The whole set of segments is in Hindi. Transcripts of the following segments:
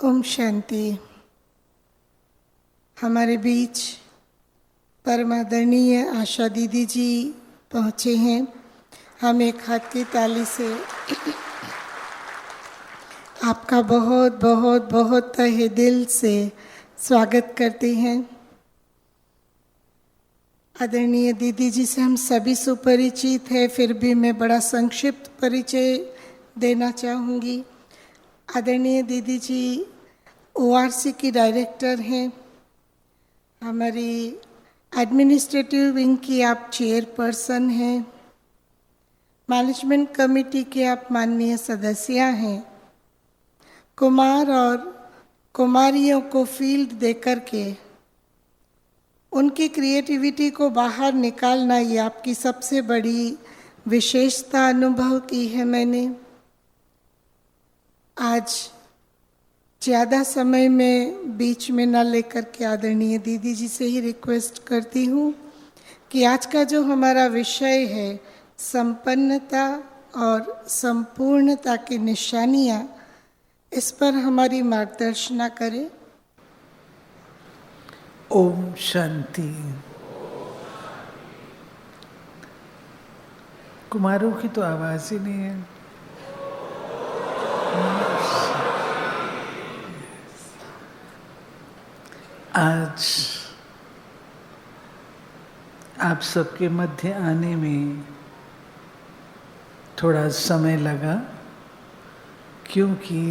ओम शांति। हमारे बीच परम आदरणीय आशा दीदी जी पहुँचे हैं। हम एक हाथ की ताली से आपका बहुत बहुत बहुत तहे दिल से स्वागत करते हैं। आदरणीय दीदी जी से हम सभी सुपरिचित हैं, फिर भी मैं बड़ा संक्षिप्त परिचय देना चाहूँगी। आदरणीय दीदी जी ओआरसी की डायरेक्टर हैं। हमारी एडमिनिस्ट्रेटिव विंग की आप चेयरपर्सन हैं। मैनेजमेंट कमेटी के आप माननीय सदस्य हैं। कुमार और कुमारियों को फील्ड देकर के उनकी क्रिएटिविटी को बाहर निकालना, ये आपकी सबसे बड़ी विशेषता अनुभव की है मैंने। आज ज़्यादा समय में बीच में ना लेकर के आदरणीय दीदी जी से ही रिक्वेस्ट करती हूँ कि आज का जो हमारा विषय है संपन्नता और संपूर्णता की निशानियाँ, इस पर हमारी मार्गदर्शना करें। ओम शांति। कुमारों की तो आवाज ही नहीं है। आज आप सबके मध्य आने में थोड़ा समय लगा, क्योंकि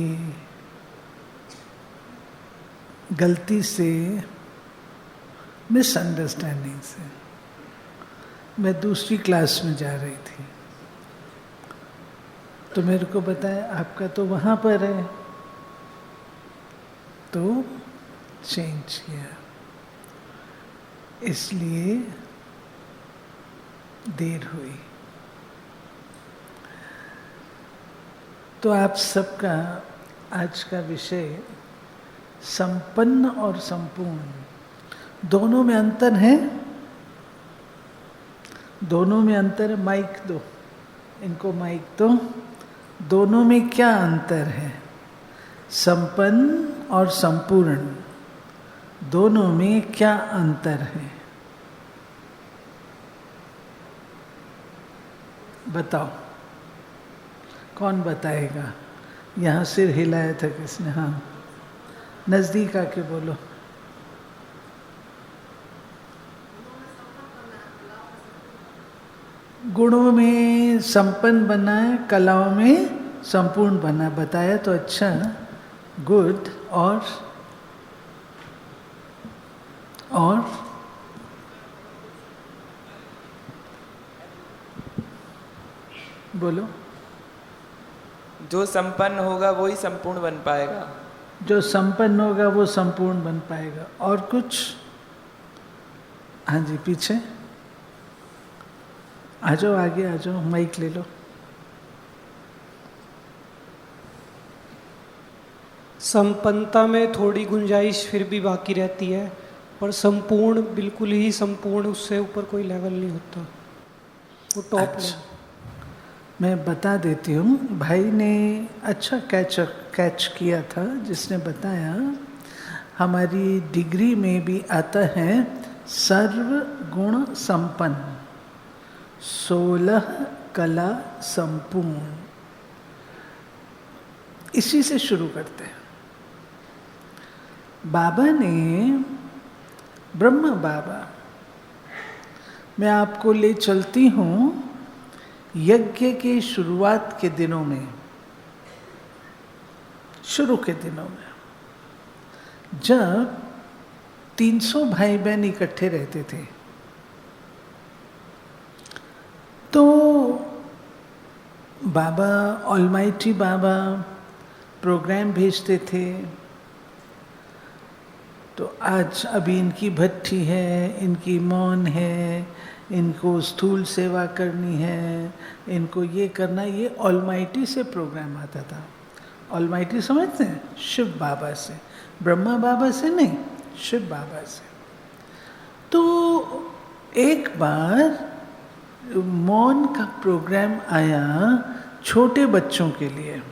गलती से मिसअंडरस्टैंडिंग से मैं दूसरी क्लास में जा रही थी, तो मेरे को बताया आपका तो वहाँ पर है, तो चेंज किया, इसलिए देर हुई। तो आप सबका आज का विषय संपन्न और संपूर्ण, दोनों में अंतर है। दोनों में अंतर है। माइक दो, इनको माइक दो। दोनों में क्या अंतर है? संपन्न और संपूर्ण, दोनों में क्या अंतर है? बताओ, कौन बताएगा? यहाँ सिर हिलाया था किसने? हाँ, नजदीक आके बोलो। गुणों में संपन्न बना है, कलाओं में संपूर्ण बना। बताया तो अच्छा, गुड। और बोलो। जो संपन्न होगा वही संपूर्ण बन पाएगा। जो संपन्न होगा वो संपूर्ण बन पाएगा। और कुछ? हाँ जी, पीछे आ जाओ, आगे आ जाओ, माइक ले लो। संपन्नता में थोड़ी गुंजाइश फिर भी बाकी रहती है, पर संपूर्ण बिल्कुल ही संपूर्ण, उससे ऊपर कोई लेवल नहीं होता, वो टॉप अच्छा, मैं बता देती हूँ। भाई ने अच्छा कैच किया था, जिसने बताया हमारी डिग्री में भी आता है सर्व गुण संपन्न, 16 कला संपूर्ण। इसी से शुरू करते हैं। बाबा ने, ब्रह्मा बाबा, मैं आपको ले चलती हूँ यज्ञ के शुरुआत के दिनों में, शुरू के दिनों में, जब 300 भाई बहन इकट्ठे रहते थे, तो बाबा, ऑलमाइटी बाबा प्रोग्राम भेजते थे। तो आज अभी इनकी भट्ठी है, इनकी मौन है, इनको स्थूल सेवा करनी है, इनको ये करना, ये ऑलमाइटी से प्रोग्राम आता था। ऑलमाइटी समझते हैं? शिव बाबा से, ब्रह्मा बाबा से नहीं, शिव बाबा से। तो एक बार मौन का प्रोग्राम आया छोटे बच्चों के लिए।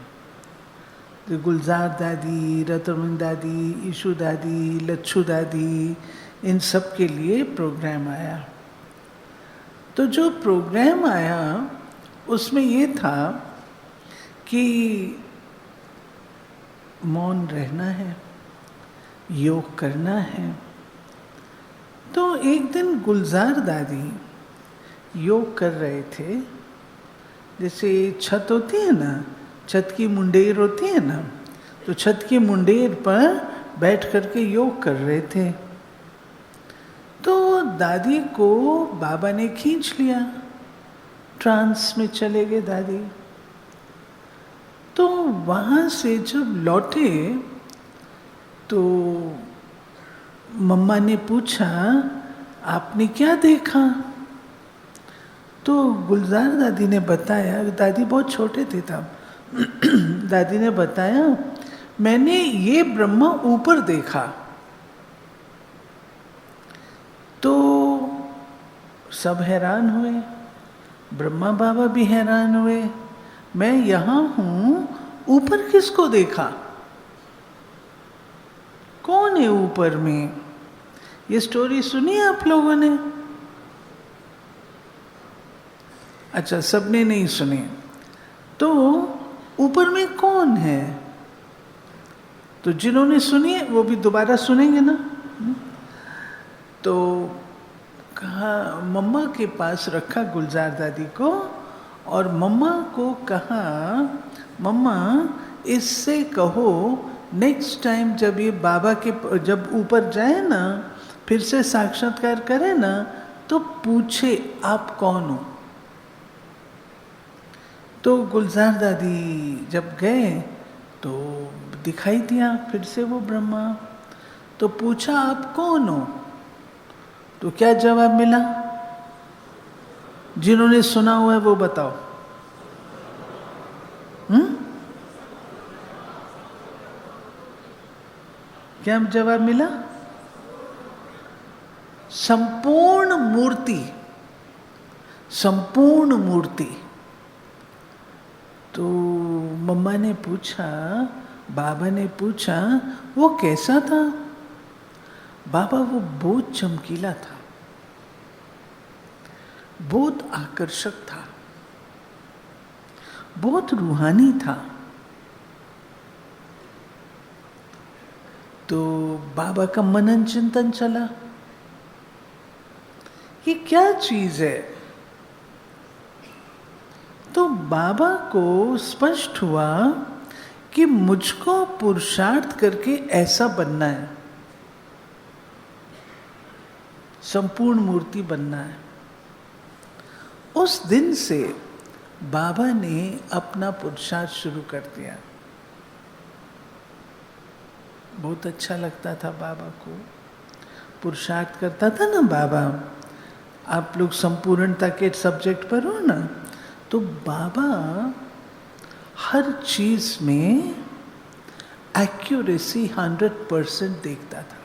तो गुलजार दादी, रतन दादी, ईशु दादी, लच्छू दादी, इन सब के लिए प्रोग्राम आया। तो जो प्रोग्राम आया उसमें ये था कि मौन रहना है, योग करना है। तो एक दिन गुलजार दादी योग कर रहे थे। जैसे छत होती है ना, छत की मुंडेर होती है ना, तो छत की मुंडेर पर बैठ करके योग कर रहे थे। तो दादी को बाबा ने खींच लिया, ट्रांस में चले गए दादी। तो वहाँ से जब लौटे तो मम्मा ने पूछा, आपने क्या देखा? तो गुलजार दादी ने बताया, दादी बहुत छोटे थे तब, दादी ने बताया, मैंने ये ब्रह्मा ऊपर देखा। तो सब हैरान हुए, ब्रह्मा बाबा भी हैरान हुए, मैं यहाँ हूँ, ऊपर किसको देखा? कौन है ऊपर में? ये स्टोरी सुनी आप लोगों ने? अच्छा, सबने नहीं सुनी। तो ऊपर में कौन है? तो जिन्होंने सुनी है वो भी दोबारा सुनेंगे ना। तो कहा, मम्मा के पास रखा गुलजार दादी को, और मम्मा को कहा, मम्मा इससे कहो नेक्स्ट टाइम जब ये बाबा के जब ऊपर जाए ना, फिर से साक्षात्कार करे ना, तो पूछे आप कौन हो। तो गुलजार दादी जब गए तो दिखाई दिया फिर से वो ब्रह्मा। तो पूछा आप कौन हो? तो क्या जवाब मिला? जिन्होंने सुना हुआ है वो बताओ। क्या जवाब मिला? संपूर्ण मूर्ति, संपूर्ण मूर्ति। तो मम्मा ने पूछा, बाबा ने पूछा, वो कैसा था? बाबा, वो बहुत चमकीला था, बहुत आकर्षक था, बहुत रूहानी था। तो बाबा का मनन चिंतन चला, ये क्या चीज है? तो बाबा को स्पष्ट हुआ कि मुझको पुरुषार्थ करके ऐसा बनना है, संपूर्ण मूर्ति बनना है। उस दिन से बाबा ने अपना पुरुषार्थ शुरू कर दिया। बहुत अच्छा लगता था बाबा को, पुरुषार्थ करता था ना बाबा। आप लोग संपूर्णता के सब्जेक्ट पर हो ना, तो बाबा हर चीज में एक्यूरेसी 100% देखता था।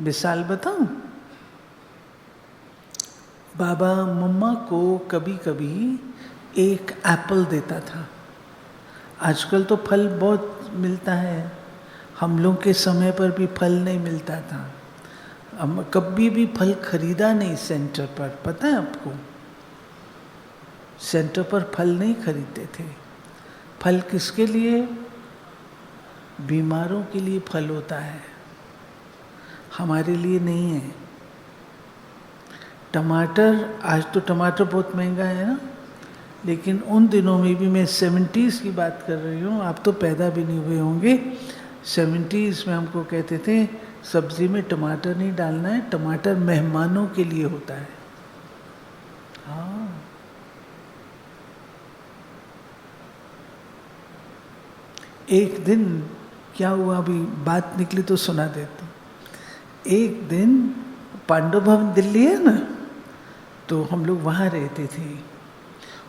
मिसाल बताऊं, बाबा मम्मा को कभी कभी एक एप्पल देता था। आजकल तो फल बहुत मिलता है, हम लोग के समय पर भी फल नहीं मिलता था। हम कभी भी फल खरीदा नहीं सेंटर पर, पता है आपको? सेंटर पर फल नहीं खरीदते थे। फल किसके लिए? बीमारों के लिए फल होता है, हमारे लिए नहीं है। टमाटर, आज तो टमाटर बहुत महंगा है ना, लेकिन उन दिनों में भी, मैं 70s की बात कर रही हूँ, आप तो पैदा भी नहीं हुए होंगे। 70s में हमको कहते थे सब्जी में टमाटर नहीं डालना है, टमाटर मेहमानों के लिए होता है। हाँ, एक दिन क्या हुआ, अभी बात निकली तो सुना देता हूँ। एक दिन पांडव भवन दिल्ली है ना, तो हम लोग वहाँ रहते थे।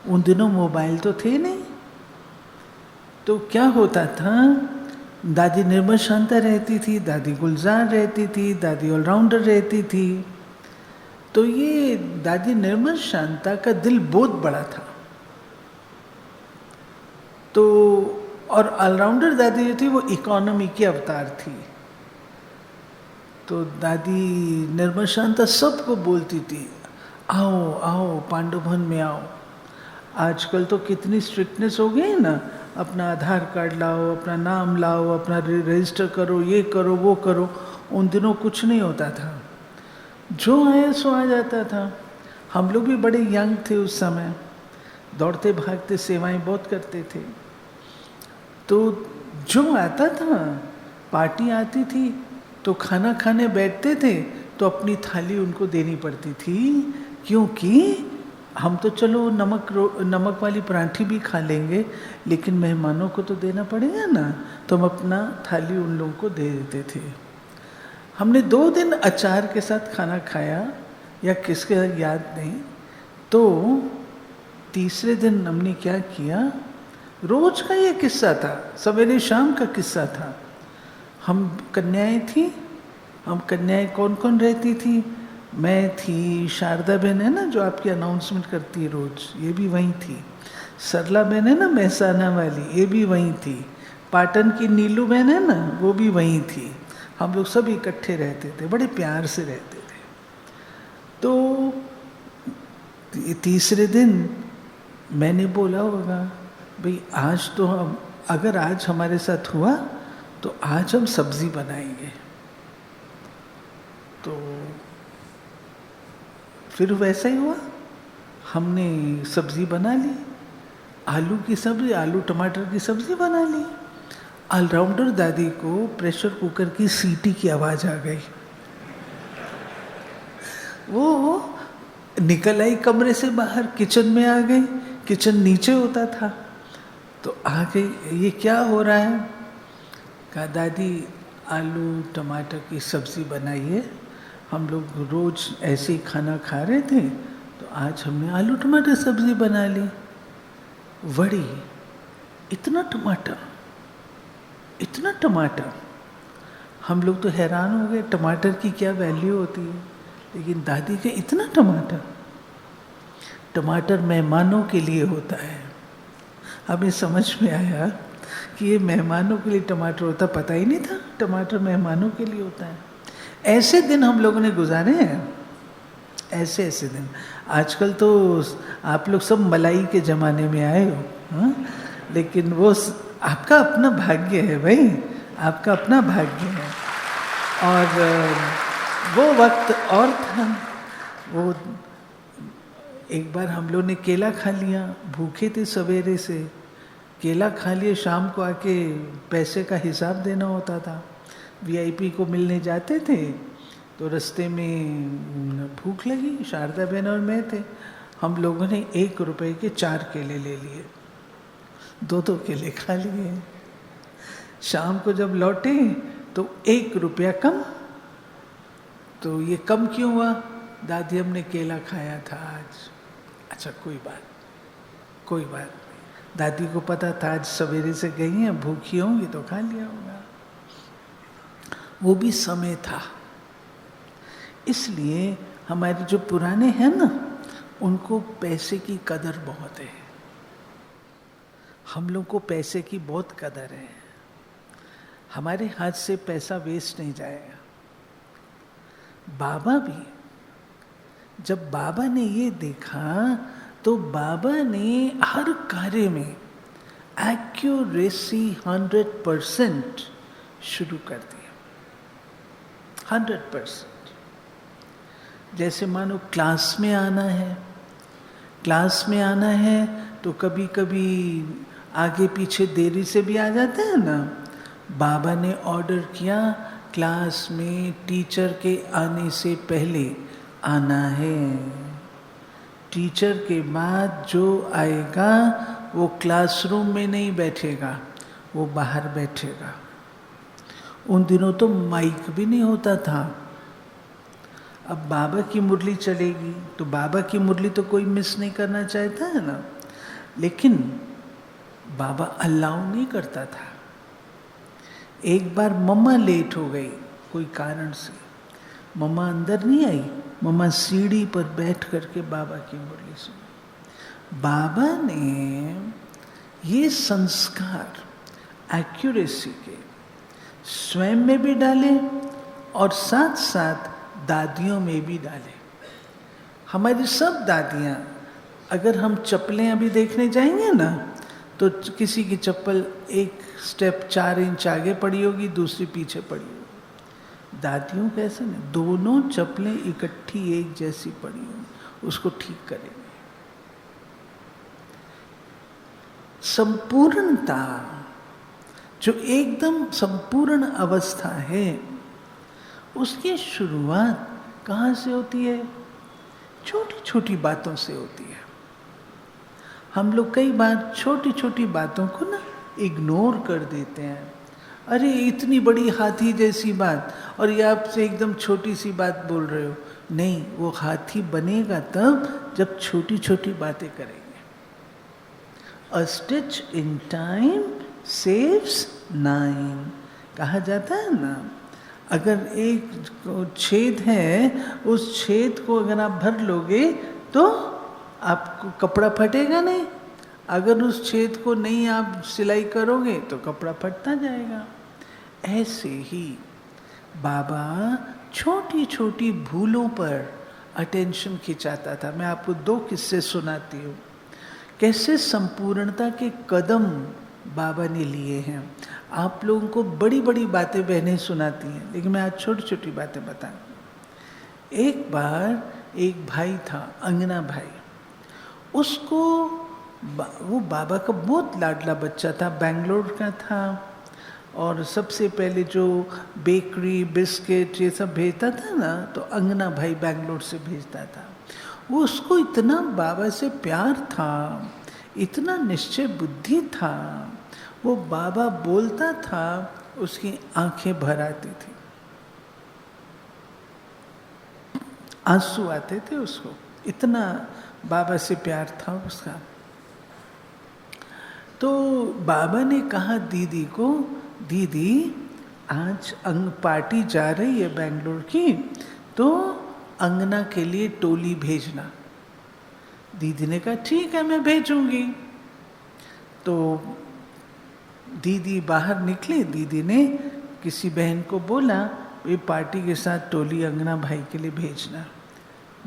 उन दिनों मोबाइल तो थे नहीं, तो क्या होता था, दादी निर्मल शांता रहती थी, दादी गुलजार रहती थी, दादी ऑलराउंडर रहती थी। तो ये दादी निर्मल शांता का दिल बहुत बड़ा था, तो और ऑलराउंडर दादी जो थी वो इकोनॉमी की अवतार थी। तो दादी निर्मल शांता सबको बोलती थी, आओ आओ पांडव भवन में आओ। आजकल तो कितनी स्ट्रिक्टनेस हो गई ना, अपना आधार कार्ड लाओ, अपना नाम लाओ, अपना रजिस्टर करो, ये करो वो करो। उन दिनों कुछ नहीं होता था, जो आया सो आ जाता था। हम लोग भी बड़े यंग थे उस समय, दौड़ते भागते सेवाएं बहुत करते थे। तो जो आता था, पार्टी आती थी तो खाना खाने बैठते थे तो अपनी थाली उनको देनी पड़ती थी, क्योंकि हम तो चलो नमक वाली पराठी भी खा लेंगे, लेकिन मेहमानों को तो देना पड़ेगा ना, तो हम अपना थाली उन लोगों को दे देते थे। हमने 2 दिन अचार के साथ खाना खाया या किसके याद नहीं। तो तीसरे दिन हमने क्या किया, रोज का ये किस्सा था, सवेरे शाम का किस्सा था। हम कन्याएं थी, हम कन्याएं कौन कौन रहती थी, मैं थी, शारदा बहन है ना जो आपकी अनाउंसमेंट करती है रोज, ये भी वहीं थी। सरला बहन है ना महसाना वाली, ये भी वहीं थी। पाटन की नीलू बहन है ना, वो भी वहीं थी। हम लोग सब इकट्ठे रहते थे, बड़े प्यार से रहते थे। तो तीसरे दिन मैंने बोला होगा, भाई आज तो हम, अगर आज हमारे साथ हुआ तो आज हम सब्जी बनाएंगे। तो फिर वैसा ही हुआ, हमने सब्जी बना ली, आलू की सब्जी, आलू टमाटर की सब्जी बना ली। ऑलराउंडर दादी को प्रेशर कुकर की सीटी की आवाज़ आ गई। वो निकल आई कमरे से बाहर, किचन में आ गई। किचन नीचे होता था, तो आ गई, ये क्या हो रहा है? कहा दादी आलू टमाटर की सब्ज़ी बनाइए, हम लोग रोज़ ऐसे ही खाना खा रहे थे, तो आज हमने आलू टमाटर सब्ज़ी बना ली। वड़ी, इतना टमाटर, इतना टमाटर। हम लोग तो हैरान हो गए, टमाटर की क्या वैल्यू होती है, लेकिन दादी के इतना टमाटर। टमाटर मेहमानों के लिए होता है। हमें समझ में आया कि ये मेहमानों के लिए टमाटर होता, पता ही नहीं था टमाटर मेहमानों के लिए होता है। ऐसे दिन हम लोगों ने गुजारे हैं, ऐसे ऐसे दिन। आजकल तो आप लोग सब मलाई के ज़माने में आए हो, हाँ? लेकिन वो आपका अपना भाग्य है भाई, आपका अपना भाग्य है। और वो वक्त और था। वो एक बार हम लोग ने केला खा लिया, भूखे थे सवेरे से, केला खा लिए, शाम को आके पैसे का हिसाब देना होता था। वीआईपी को मिलने जाते थे, तो रास्ते में भूख लगी, शारदा बहन और मैं थे, हम लोगों ने 1 रुपए के 4 केले ले लिए, 2 केले खा लिए। शाम को जब लौटे तो 1 रुपया कम। तो ये कम क्यों हुआ? दादी हमने केला खाया था आज। अच्छा कोई बात नहीं। दादी को पता था आज सवेरे से गई हैं, भूखी होंगी तो खा लिया होगा। वो भी समय था। इसलिए हमारे जो पुराने हैं ना, उनको पैसे की कदर बहुत है। हम लोग को पैसे की बहुत कदर है। हमारे हाथ से पैसा वेस्ट नहीं जाएगा। बाबा भी, जब बाबा ने ये देखा तो बाबा ने हर कार्य में एक्यूरेसी 100% शुरू कर दिया। 100%। जैसे मानो क्लास में आना है तो कभी कभी आगे पीछे देरी से भी आ जाते हैं ना। बाबा ने ऑर्डर किया, क्लास में टीचर के आने से पहले आना है। टीचर के बाद जो आएगा वो क्लासरूम में नहीं बैठेगा, वो बाहर बैठेगा। उन दिनों तो माइक भी नहीं होता था। अब बाबा की मुरली चलेगी तो बाबा की मुरली तो कोई मिस नहीं करना चाहता है ना, लेकिन बाबा अलाउ नहीं करता था। एक बार मम्मा लेट हो गई कोई कारण से, मम्मा अंदर नहीं आई, मम्मा सीढ़ी पर बैठ करके बाबा की मुरली सुनी। बाबा ने ये संस्कार एक्यूरेसी के स्वयं में भी डालें और साथ साथ दादियों में भी डालें। हमारी सब दादियाँ, अगर हम चप्पलें अभी देखने जाएंगे ना, तो किसी की चप्पल एक स्टेप 4 इंच आगे पड़ी होगी, दूसरी पीछे पड़ी होगी। दादियों का ऐसा नहीं, दोनों चप्पलें इकट्ठी एक जैसी पड़ी होंगी, उसको ठीक करेंगे। संपूर्णता, जो एकदम संपूर्ण अवस्था है, उसकी शुरुआत कहाँ से होती है? छोटी छोटी बातों से होती है। हम लोग कई बार छोटी छोटी बातों को ना इग्नोर कर देते हैं। अरे इतनी बड़ी हाथी जैसी बात, और ये आपसे एकदम छोटी सी बात बोल रहे हो। नहीं, वो हाथी बनेगा तब जब छोटी छोटी बातें करेंगे। A stitch in time saves 9 कहा जाता है ना। अगर एक छेद है, उस छेद को अगर आप भर लोगे तो आपको कपड़ा फटेगा नहीं। अगर उस छेद को नहीं आप सिलाई करोगे तो कपड़ा फटता जाएगा। ऐसे ही बाबा छोटी छोटी भूलों पर अटेंशन खिंचाता था। मैं आपको 2 किस्से सुनाती हूँ, कैसे संपूर्णता के कदम बाबा ने लिए हैं। आप लोगों को बड़ी बड़ी बातें बहनें सुनाती हैं, लेकिन मैं आज छोटी छोटी बातें बताऊँ। एक बार एक भाई था, अंगना भाई। उसको वो बाबा का बहुत लाडला बच्चा था, बेंगलोर का था, और सबसे पहले जो बेकरी बिस्किट ये सब भेजता था ना, तो अंगना भाई बेंगलोर से भेजता था। वो उसको इतना बाबा से प्यार था, इतना निश्चय बुद्धि था, वो बाबा बोलता था उसकी आंखें भर आती थी, आंसू आते थे उसको, इतना बाबा से प्यार था उसका। तो बाबा ने कहा दीदी को, दीदी आज पार्टी जा रही है बेंगलोर की, तो अंगना के लिए टोली भेजना। दीदी ने कहा ठीक है मैं भेजूंगी। तो दीदी बाहर निकली, दीदी ने किसी बहन को बोला ये पार्टी के साथ टोली अंगना भाई के लिए भेजना।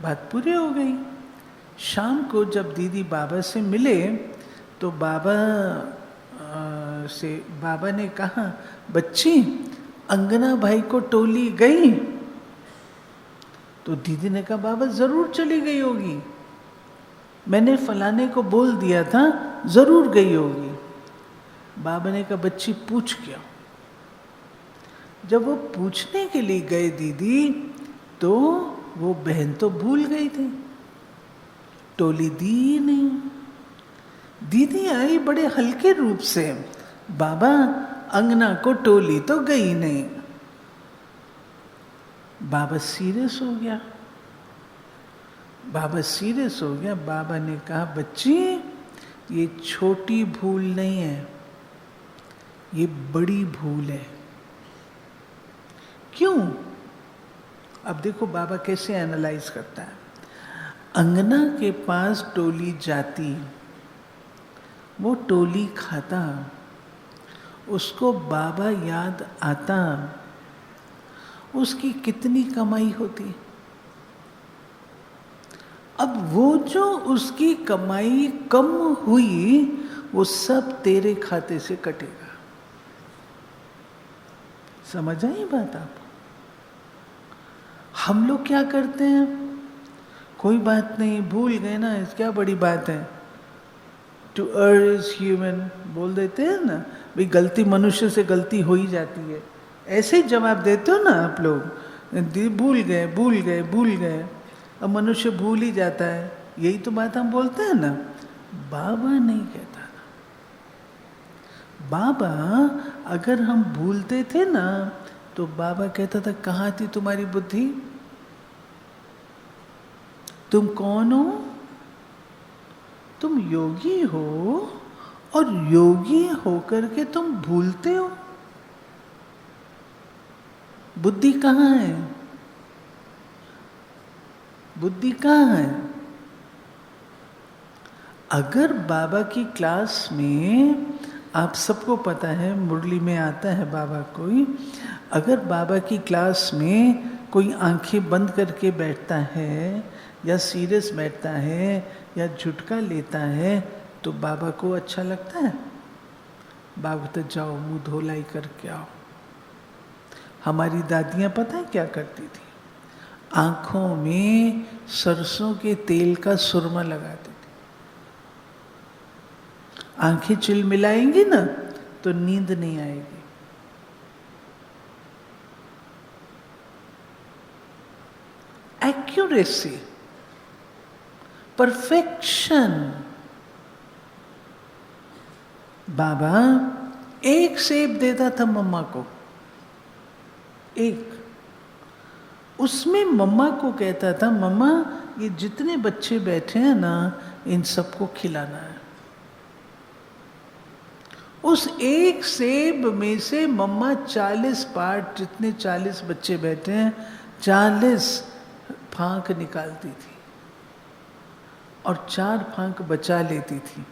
बात पूरी हो गई। शाम को जब दीदी बाबा से मिले तो बाबा ने कहा बच्ची अंगना भाई को टोली गई? तो दीदी ने कहा बाबा जरूर चली गई होगी, मैंने फलाने को बोल दिया था, जरूर गई होगी। बाबा ने कहा बच्ची पूछ क्या? जब वो पूछने के लिए गए दीदी, तो वो बहन तो भूल गई थी, टोली दी नहीं। दीदी आई बड़े हल्के रूप से, बाबा अंगना को टोली तो गई नहीं। बाबा सीरियस हो गया, बाबा सीरियस हो गया। बाबा ने कहा बच्ची ये छोटी भूल नहीं है, ये बड़ी भूल है। क्यों? अब देखो बाबा कैसे एनालाइज करता है। अंगना के पास टोली जाती, वो टोली खाता, उसको बाबा याद आता, उसकी कितनी कमाई होती। अब वो जो उसकी कमाई कम हुई, वो सब तेरे खाते से कटेगा। समझ आई बात आपको? हम लोग क्या करते हैं, कोई बात नहीं भूल गए ना, इस क्या बड़ी बात है, टू err is human बोल देते हैं ना, भाई गलती मनुष्य से गलती हो ही जाती है। ऐसे ही जवाब देते हो ना आप लोग, भूल गए भूल गए भूल गए। अब मनुष्य भूल ही जाता है, यही तो बात हम बोलते हैं ना। बाबा नहीं कहता ना। बाबा अगर हम भूलते थे ना, तो बाबा कहता था कहाँ थी तुम्हारी बुद्धि? तुम कौन हो? तुम योगी हो, और योगी होकर के तुम भूलते हो। बुद्धि कहाँ है? बुद्धि कहाँ है? अगर बाबा की क्लास में, आप सबको पता है मुरली में आता है बाबा कोई, अगर बाबा की क्लास में कोई आंखें बंद करके बैठता है या सीरियस बैठता है या झुटका लेता है तो बाबा को अच्छा लगता है? बाबा तो जाओ मुंह धोलाई करके आओ। हमारी दादियाँ पता है क्या करती थी? आंखों में सरसों के तेल का सुरमा लगाती थी। आंखें चिलमिलाएंगी ना तो नींद नहीं आएगी। Accuracy, perfection. बाबा एक सेब देता था मम्मा को, एक, उसमें मम्मा को कहता था, मम्मा ये जितने बच्चे बैठे हैं ना इन सबको खिलाना है। उस एक सेब में से मम्मा 40 पार्ट, जितने 40 बच्चे बैठे हैं 40 फांक निकालती थी और 4 फांक बचा लेती थी।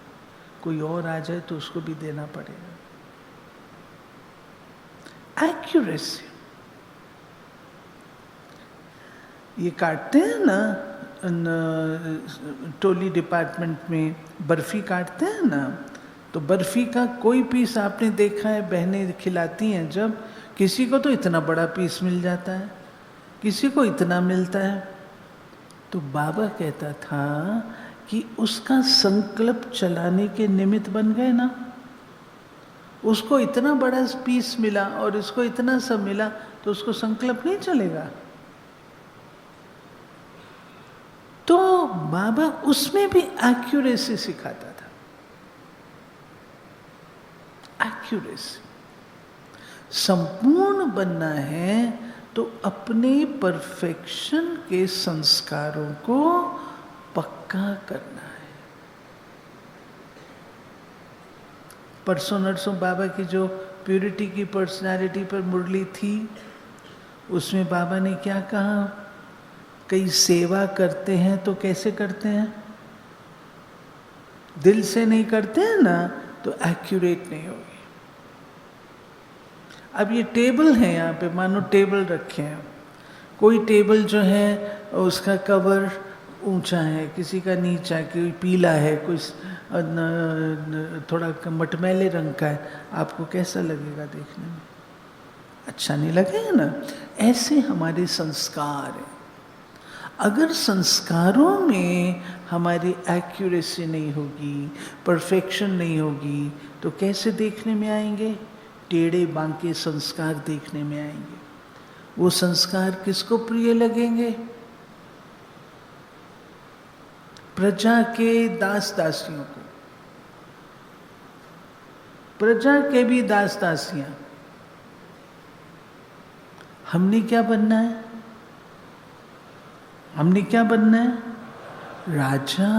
कोई और आ जाए तो उसको भी देना पड़ेगा। एक्यूरेसी। ये काटते हैं ना टोली डिपार्टमेंट में, बर्फी काटते हैं ना, तो बर्फी का कोई पीस आपने देखा है बहनें खिलाती हैं जब, किसी को तो इतना बड़ा पीस मिल जाता है, किसी को इतना मिलता है। तो बाबा कहता था कि उसका संकल्प चलाने के निमित्त बन गए ना। उसको इतना बड़ा पीस मिला और इसको इतना सब मिला तो उसको संकल्प नहीं चलेगा। तो बाबा उसमें भी एक्यूरेसी सिखाता था। एक्यूरेसी। संपूर्ण बनना है तो अपने परफेक्शन के संस्कारों को पक्का करना है। परसों नरसों बाबा की जो प्यूरिटी की पर्सनालिटी पर मुरली थी, उसमें बाबा ने क्या कहा? कई सेवा करते हैं तो कैसे करते हैं? दिल से नहीं करते हैं ना तो एक्यूरेट नहीं होगी। अब ये टेबल है, यहाँ पे मानो टेबल रखे हैं। कोई टेबल जो है उसका कवर ऊंचा है, किसी का नीचा, कोई पीला है, कोई थोड़ा मटमैले रंग का है। आपको कैसा लगेगा देखने में? अच्छा नहीं लगेगा ना। ऐसे हमारे संस्कार हैं। अगर संस्कारों में हमारी एक्यूरेसी नहीं होगी, परफेक्शन नहीं होगी, तो कैसे देखने में आएंगे? टेढ़े बांके संस्कार देखने में आएंगे। वो संस्कार किसको प्रिय लगेंगे? प्रजा के दास दासियों को। प्रजा के भी दास दासियां। हमने क्या बनना है? हमने क्या बनना है? राजा।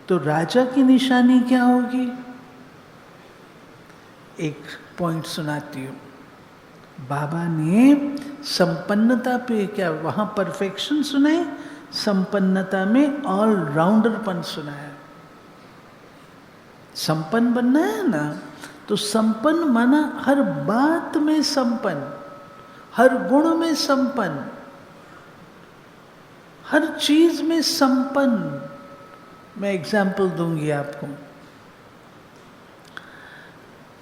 तो राजा की निशानी क्या होगी? एक पॉइंट सुनाती हूँ। बाबा ने संपन्नता पे क्या, वहां परफेक्शन सुनाए, संपन्नता में ऑलराउंडरपन सुनाया। संपन्न बनना है ना, तो संपन्न माना हर बात में संपन्न, हर गुण में संपन्न, हर चीज में संपन्न। मैं एग्जाम्पल दूंगी आपको।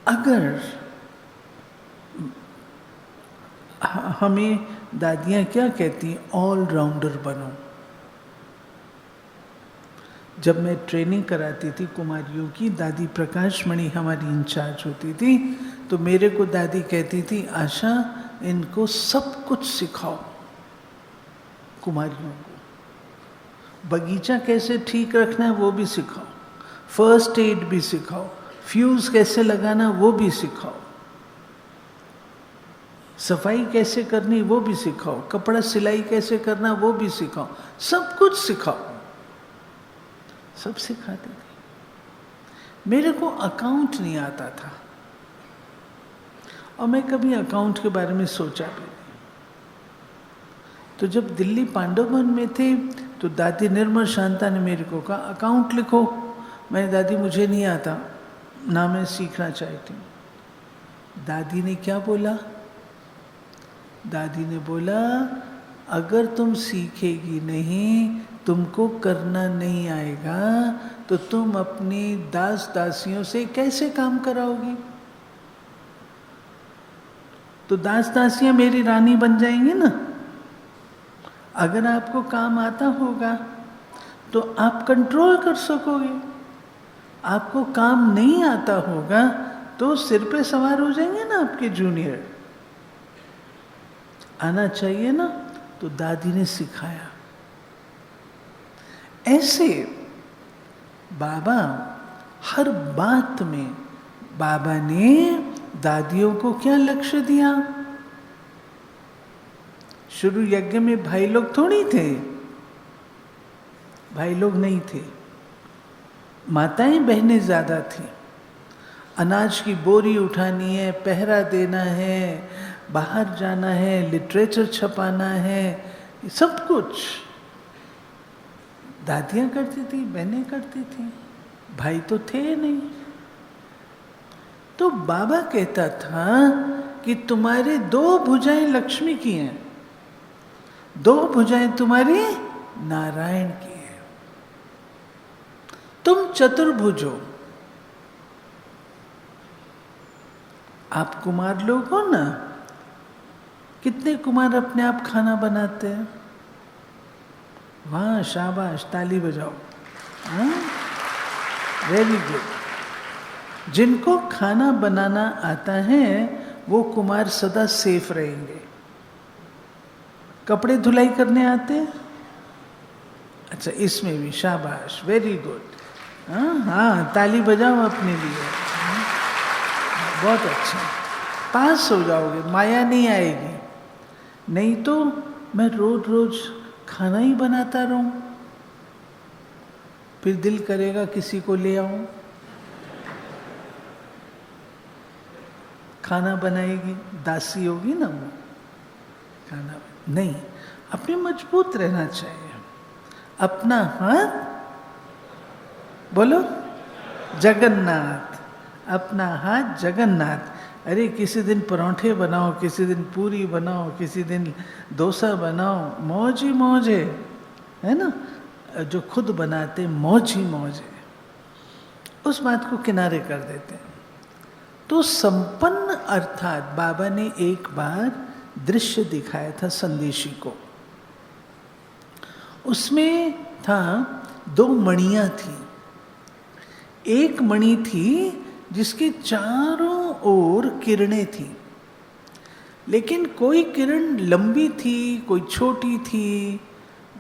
अगर हमें दादियाँ क्या कहती हैं? ऑलराउंडर बनो। जब मैं ट्रेनिंग कराती थी कुमारियों की, दादी प्रकाश मणि हमारी इंचार्ज होती थी, तो मेरे को दादी कहती थी, आशा इनको सब कुछ सिखाओ कुमारियों को। बगीचा कैसे ठीक रखना है वो भी सिखाओ, फर्स्ट एड भी सिखाओ, फ्यूज कैसे लगाना वो भी सिखाओ, सफाई कैसे करनी वो भी सिखाओ, कपड़ा सिलाई कैसे करना वो भी सिखाओ, सब कुछ सिखाओ। सब सिखाते थे। मेरे को अकाउंट नहीं आता था और मैं कभी अकाउंट के बारे में सोचा भी नहीं। तो जब दिल्ली पांडव भवन में थे तो दादी निर्मल शांता ने मेरे को कहा अकाउंट लिखो। मैंने दादी मुझे नहीं आता, ना मैं सीखना चाहती हूँ। दादी ने क्या बोला? दादी ने बोला अगर तुम सीखेगी नहीं, तुमको करना नहीं आएगा, तो तुम अपनी दास दासियों से कैसे काम कराओगी? तो दास दासियां मेरी रानी बन जाएंगी ना। अगर आपको काम आता होगा तो आप कंट्रोल कर सकोगे। आपको काम नहीं आता होगा तो सिर पे सवार हो जाएंगे ना आपके जूनियर। आना चाहिए ना। तो दादी ने सिखाया। ऐसे बाबा हर बात में, बाबा ने दादियों को क्या लक्ष्य दिया? शुरू यज्ञ में भाई लोग थोड़ी थे, भाई लोग नहीं थे, माताएं बहनें ज्यादा थी। अनाज की बोरी उठानी है, पहरा देना है, बाहर जाना है, लिटरेचर छपाना है, सब कुछ दादियां करती थी, बहनें करती थी, भाई तो थे नहीं। तो बाबा कहता था कि तुम्हारी 2 भुजाएं लक्ष्मी की हैं, 2 भुजाएं तुम्हारी नारायण की हैं। तुम चतुर्भुज हो। आप कुमार लोग हो ना, कितने कुमार अपने आप खाना बनाते हैं? वाह, शाबाश, ताली बजाओ। Very good. जिनको खाना बनाना आता है वो कुमार सदा सेफ रहेंगे। कपड़े धुलाई करने आते हैं? अच्छा, इसमें भी शाबाश, वेरी गुड। हाँ, ताली बजाओ अपने लिए। बहुत अच्छा, पास हो जाओगे, माया नहीं आएगी। नहीं तो मैं रोज रोज खाना ही बनाता रहूं, फिर दिल करेगा किसी को ले आऊं। खाना बनाएगी, दासी होगी ना वो, खाना नहीं। अपने मजबूत रहना चाहिए। अपना हाथ बोलो जगन्नाथ, अपना हाथ जगन्नाथ। अरे किसी दिन पराठे बनाओ, किसी दिन पूरी बनाओ, किसी दिन डोसा बनाओ, मौज ही मौज है ना। जो खुद बनाते मौज ही मौज है, उस बात को किनारे कर देते हैं। तो संपन्न अर्थात बाबा ने एक बार दृश्य दिखाया था संदेशी को। उसमें था 2 मणियां थी। एक मणि थी जिसके चारों ओर किरणें थी, लेकिन कोई किरण लंबी थी, कोई छोटी थी,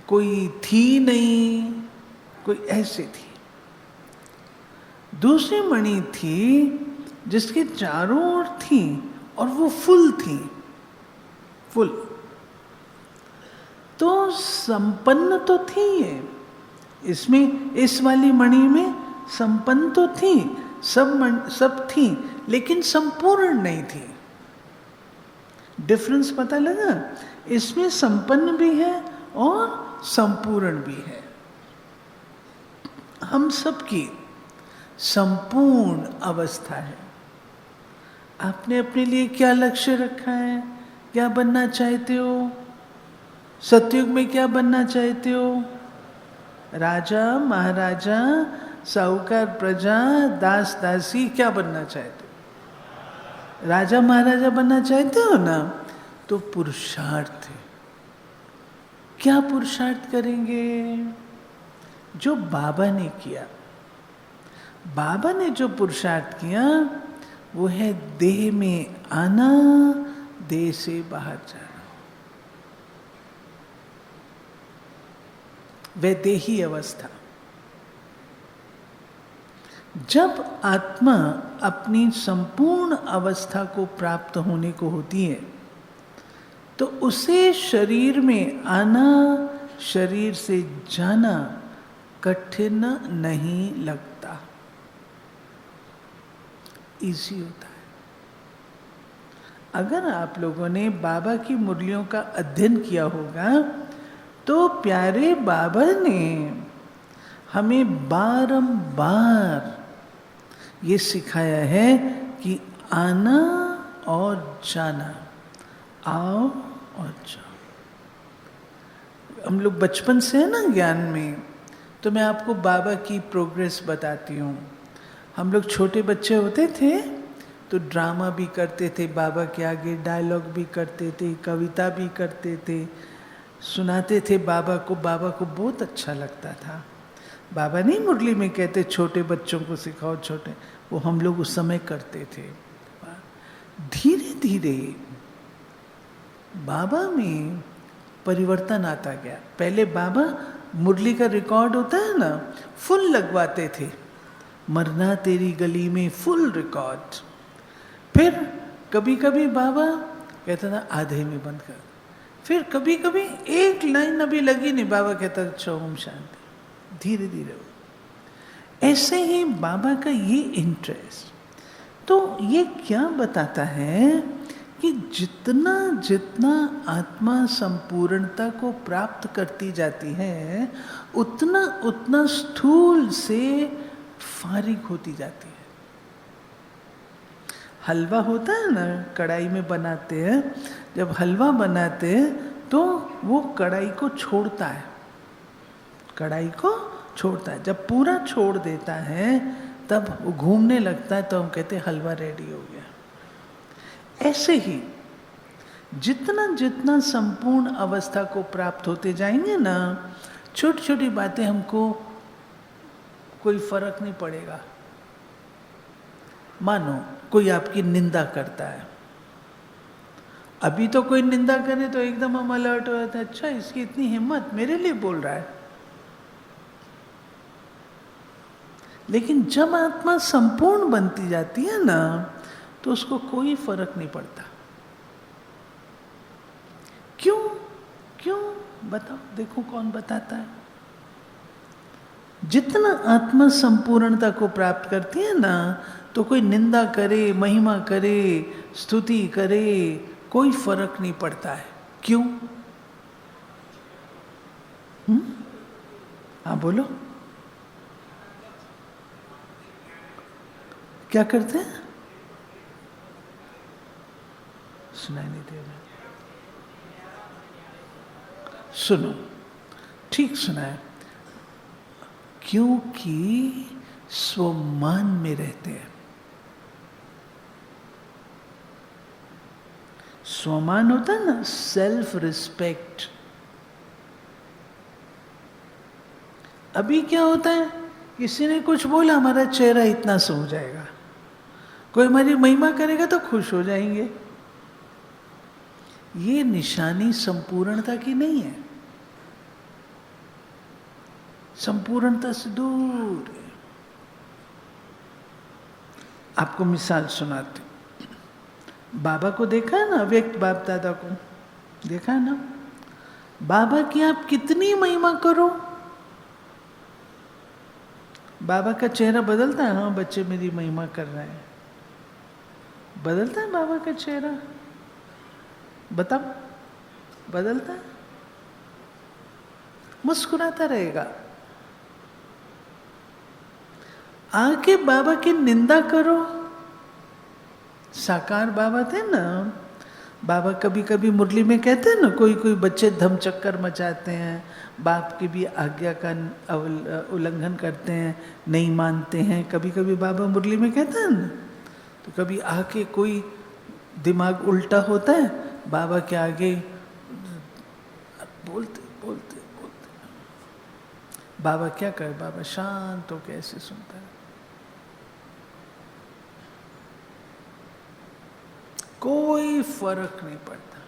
कोई थी नहीं, कोई ऐसे थी। दूसरी मणि थी जिसके चारों ओर थी और वो फुल थी, फुल। तो संपन्न तो थी ये, इसमें इस वाली मणि में संपन्न तो थी, सब थी, लेकिन संपूर्ण नहीं थी। डिफरेंस पता लगा? इसमें संपन्न भी है और संपूर्ण भी है। हम सबकी संपूर्ण अवस्था है। आपने अपने लिए क्या लक्ष्य रखा है? क्या बनना चाहते हो? सतयुग में क्या बनना चाहते हो? राजा, महाराजा, साहूकार, प्रजा, दास, दासी, क्या बनना चाहते हो? राजा महाराजा बनना चाहते हो ना? तो पुरुषार्थ है। क्या पुरुषार्थ करेंगे? जो बाबा ने किया। बाबा ने जो पुरुषार्थ किया वो है देह में आना, देह से बाहर जाना। वैदेही अवस्था। जब आत्मा अपनी संपूर्ण अवस्था को प्राप्त होने को होती है तो उसे शरीर में आना, शरीर से जाना कठिन नहीं लगता, इजी होता है। अगर आप लोगों ने बाबा की मुरलियों का अध्ययन किया होगा तो तो प्यारे बाबा ने हमें बारंबार ये सिखाया है कि आना और जाना, आओ और जाओ। हम लोग बचपन से है ना ज्ञान में, तो मैं आपको बाबा की प्रोग्रेस बताती हूँ। हम लोग छोटे बच्चे होते थे तो ड्रामा भी करते थे, बाबा के आगे डायलॉग भी करते थे, कविता भी करते थे, सुनाते थे बाबा को बहुत अच्छा लगता था। बाबा नहीं मुरली में कहते छोटे बच्चों को सिखाओ, छोटे, वो हम लोग उस समय करते थे। धीरे धीरे बाबा में परिवर्तन आता गया। पहले बाबा मुरली का रिकॉर्ड होता है ना, फुल लगवाते थे, मरना तेरी गली में फुल रिकॉर्ड। फिर कभी कभी बाबा कहता था आधे में बंद कर, फिर कभी कभी एक लाइन अभी लगी नहीं, बाबा कहता अच्छा ओम शांति। धीरे धीरे ऐसे ही बाबा का ये इंटरेस्ट, तो ये क्या बताता है कि जितना जितना आत्मा संपूर्णता को प्राप्त करती जाती है, उतना उतना स्थूल से फारिग होती जाती है। हलवा होता है ना, कढ़ाई में बनाते हैं, जब हलवा बनाते हैं तो वो कढ़ाई को छोड़ता है, कढ़ाई को छोड़ता है। जब पूरा छोड़ देता है तब वो घूमने लगता है, तो हम कहते हैं हलवा रेडी हो गया। ऐसे ही जितना जितना संपूर्ण अवस्था को प्राप्त होते जाएंगे ना, छोटी छोटी बातें हमको कोई फर्क नहीं पड़ेगा। मानो कोई आपकी निंदा करता है, अभी तो कोई निंदा करे तो एकदम हम अलर्ट हो जाते हैं, अच्छा इसकी इतनी हिम्मत, मेरे लिए बोल रहा है। लेकिन जब आत्मा संपूर्ण बनती जाती है ना, तो उसको कोई फर्क नहीं पड़ता। क्यों? क्यों? बताओ, देखो कौन बताता है। जितना आत्मा संपूर्णता को प्राप्त करती है ना, तो कोई निंदा करे, महिमा करे, स्तुति करे, कोई फर्क नहीं पड़ता है। क्यों? हाँ बोलो, क्या करते हैं? सुनाई नहीं दे रहा, सुनो, ठीक सुना है। क्योंकि स्वमान में रहते हैं। स्वमान होता है ना, सेल्फ रिस्पेक्ट। अभी क्या होता है, किसी ने कुछ बोला, हमारा चेहरा इतना सा हो जाएगा, कोई हमारी महिमा करेगा तो खुश हो जाएंगे। ये निशानी संपूर्णता की नहीं है, संपूर्णता से दूर है। आपको मिसाल सुनाती हूं। बाबा को देखा है ना, व्यक्त बाप दादा को देखा है ना, बाबा की आप कितनी महिमा करो, बाबा का चेहरा बदलता है। हाँ बच्चे मेरी महिमा कर रहे हैं, बदलता है बाबा का चेहरा, बताओ, बदलता है? मुस्कुराता रहेगा। आके बाबा की निंदा करो। साकार बाबा थे ना, बाबा कभी कभी मुरली में कहते हैं ना, कोई कोई बच्चे धमचक्कर मचाते हैं, बाप की भी आज्ञा का उल्लंघन करते हैं, नहीं मानते हैं। कभी कभी बाबा मुरली में कहते हैं ना, तो कभी आके कोई दिमाग उल्टा होता है, बाबा के आगे बोलते बोलते बोलते। बाबा क्या करे, बाबा शांत होकर ऐसे सुनता है, कोई फर्क नहीं पड़ता,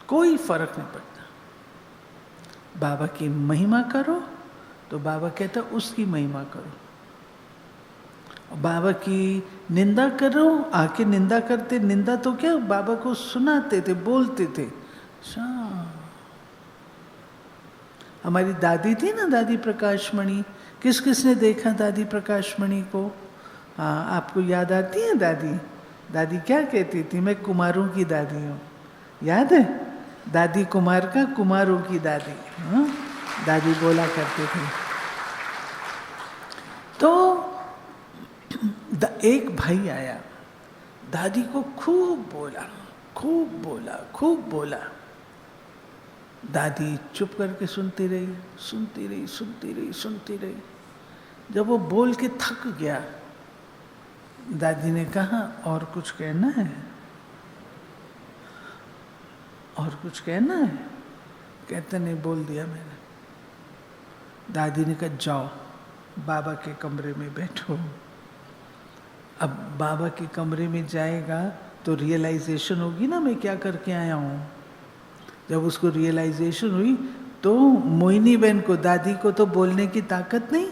कोई फर्क नहीं पड़ता। बाबा की महिमा करो तो बाबा कहता उसकी महिमा करो, बाबा की निंदा करो, आके निंदा करते, निंदा तो क्या, बाबा को सुनाते थे, बोलते थे। हमारी दादी थी ना, दादी प्रकाशमणि, किस किसने देखा दादी प्रकाशमणि को? हाँ, आपको याद आती है दादी? दादी क्या कहती थी, मैं कुमारों की दादी हूँ, याद है? दादी कुमार का कुमारों की दादी, हाँ? दादी बोला करते थे। तो एक भाई आया, दादी को खूब बोला, खूब बोला, खूब बोला। दादी चुप करके सुनती रही, सुनती रही, सुनती रही, सुनती रही। जब वो बोल के थक गया, दादी ने कहा, और कुछ कहना है? और कुछ कहना है? कहते नहीं, बोल दिया मैंने। दादी ने कहा, जाओ बाबा के कमरे में बैठो। अब बाबा के कमरे में जाएगा तो रियलाइजेशन होगी ना मैं क्या करके आया हूँ। जब उसको रियलाइजेशन हुई तो मोहिनी बहन को, दादी को तो बोलने की ताकत नहीं,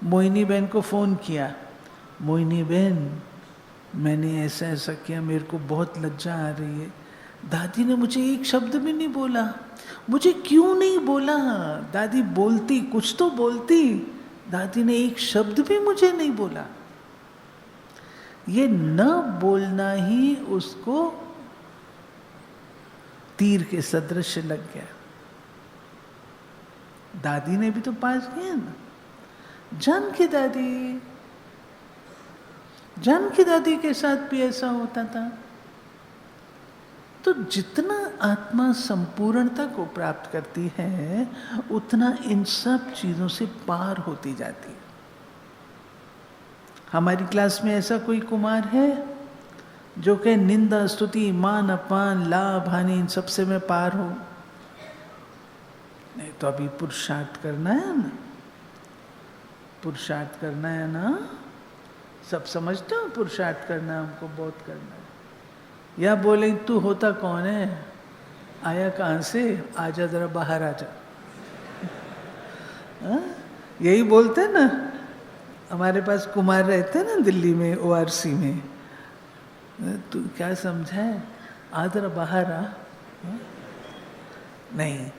मोहिनी बहन को फ़ोन किया, मोहिनी बहन मैंने ऐसा ऐसा किया, मेरे को बहुत लज्जा आ रही है। दादी ने मुझे एक शब्द भी नहीं बोला। मुझे क्यों नहीं बोला? दादी बोलती, कुछ तो बोलती। दादी ने एक शब्द भी मुझे नहीं बोला। ये न बोलना ही उसको तीर के सदृश लग गया। दादी ने भी तो पास किया ना। जानकी दादी के साथ भी ऐसा होता था। तो जितना आत्मा संपूर्णता को प्राप्त करती है उतना इन सब चीजों से पार होती जाती है। हमारी क्लास में ऐसा कोई कुमार है जो कि निंदा, स्तुति, मान, अपमान, लाभ, हानि इन सब से मैं पार हूं? नहीं तो अभी पुरुषार्थ करना है ना, पुरुषार्थ करना है ना। सब समझते हो पुरुषार्थ करना हमको बहुत करना है। या बोले तू होता कौन है, आया कहाँ से, आजा जरा बाहर आजा। यही बोलते ना। हमारे पास कुमार रहते हैं ना दिल्ली में, ORC में। तू क्या समझा है, आ जरा बाहर आ। नहीं,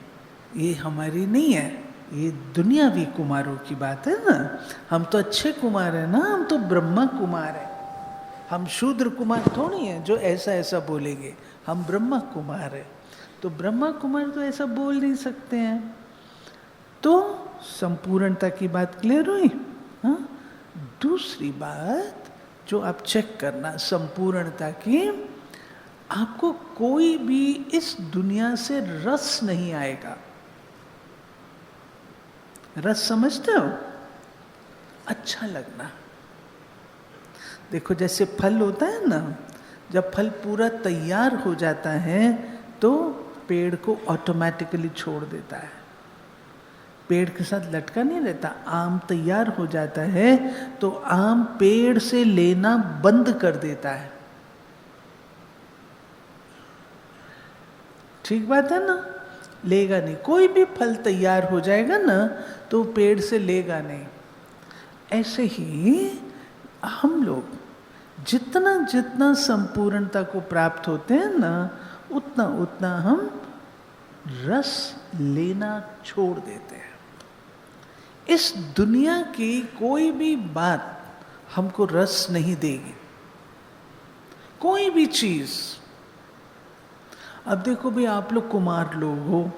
ये हमारी नहीं है, ये दुनियावी कुमारों की बात है ना। हम तो अच्छे कुमार हैं ना, हम तो ब्रह्मा कुमार हैं। हम शूद्र कुमार थोड़ी हैं जो ऐसा ऐसा बोलेंगे। हम ब्रह्मा कुमार हैं। तो ब्रह्मा कुमार तो ऐसा बोल नहीं सकते हैं। तो संपूर्णता की बात क्लियर हुई। हाँ, दूसरी बात जो आप चेक करना संपूर्णता की, आपको कोई भी इस दुनिया से रस नहीं आएगा। रस समझते हो? अच्छा लगना। देखो जैसे फल होता है ना, जब फल पूरा तैयार हो जाता है तो पेड़ को ऑटोमेटिकली छोड़ देता है, पेड़ के साथ लटका नहीं रहता। आम तैयार हो जाता है तो आम पेड़ से लेना बंद कर देता है। ठीक बात है ना? लेगा नहीं। कोई भी फल तैयार हो जाएगा ना तो पेड़ से लेगा नहीं। ऐसे ही हम लोग जितना जितना संपूर्णता को प्राप्त होते हैं ना, उतना उतना हम रस लेना छोड़ देते हैं। इस दुनिया की कोई भी बात हमको रस नहीं देगी, कोई भी चीज। अब देखो भी, आप लोग कुमार लोग हो,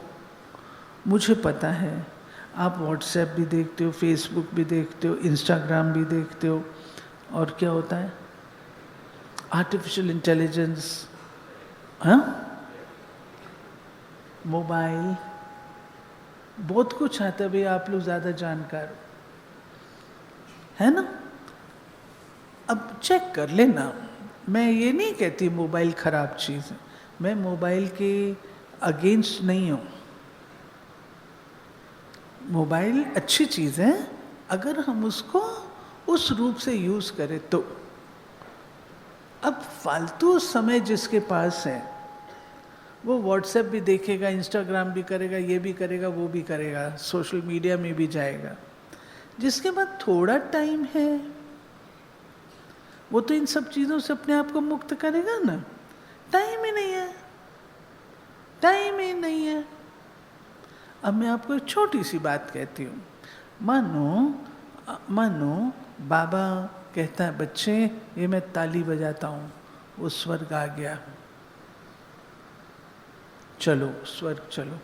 मुझे पता है। आप व्हाट्सएप भी देखते हो, फेसबुक भी देखते हो, इंस्टाग्राम भी देखते हो, और क्या होता है, आर्टिफिशियल इंटेलिजेंस, हाँ, मोबाइल, बहुत कुछ आता है। भाई आप लोग ज़्यादा जानकार है ना। अब चेक कर लेना। मैं ये नहीं कहती मोबाइल खराब चीज़ है, मैं मोबाइल के अगेंस्ट नहीं हूँ। मोबाइल अच्छी चीज़ है अगर हम उसको उस रूप से यूज़ करें तो। अब फालतू समय जिसके पास है वो व्हाट्सएप भी देखेगा, इंस्टाग्राम भी करेगा, ये भी करेगा, वो भी करेगा, सोशल मीडिया में भी जाएगा। जिसके बाद थोड़ा टाइम है वो तो इन सब चीज़ों से अपने आप को मुक्त करेगा ना। टाइम ही नहीं है, टाइम ही नहीं है। अब मैं आपको एक छोटी सी बात कहती हूँ। मानो बाबा कहता है, बच्चे ये मैं ताली बजाता हूँ, वो स्वर्ग आ गया। चलो स्वर्ग चलो।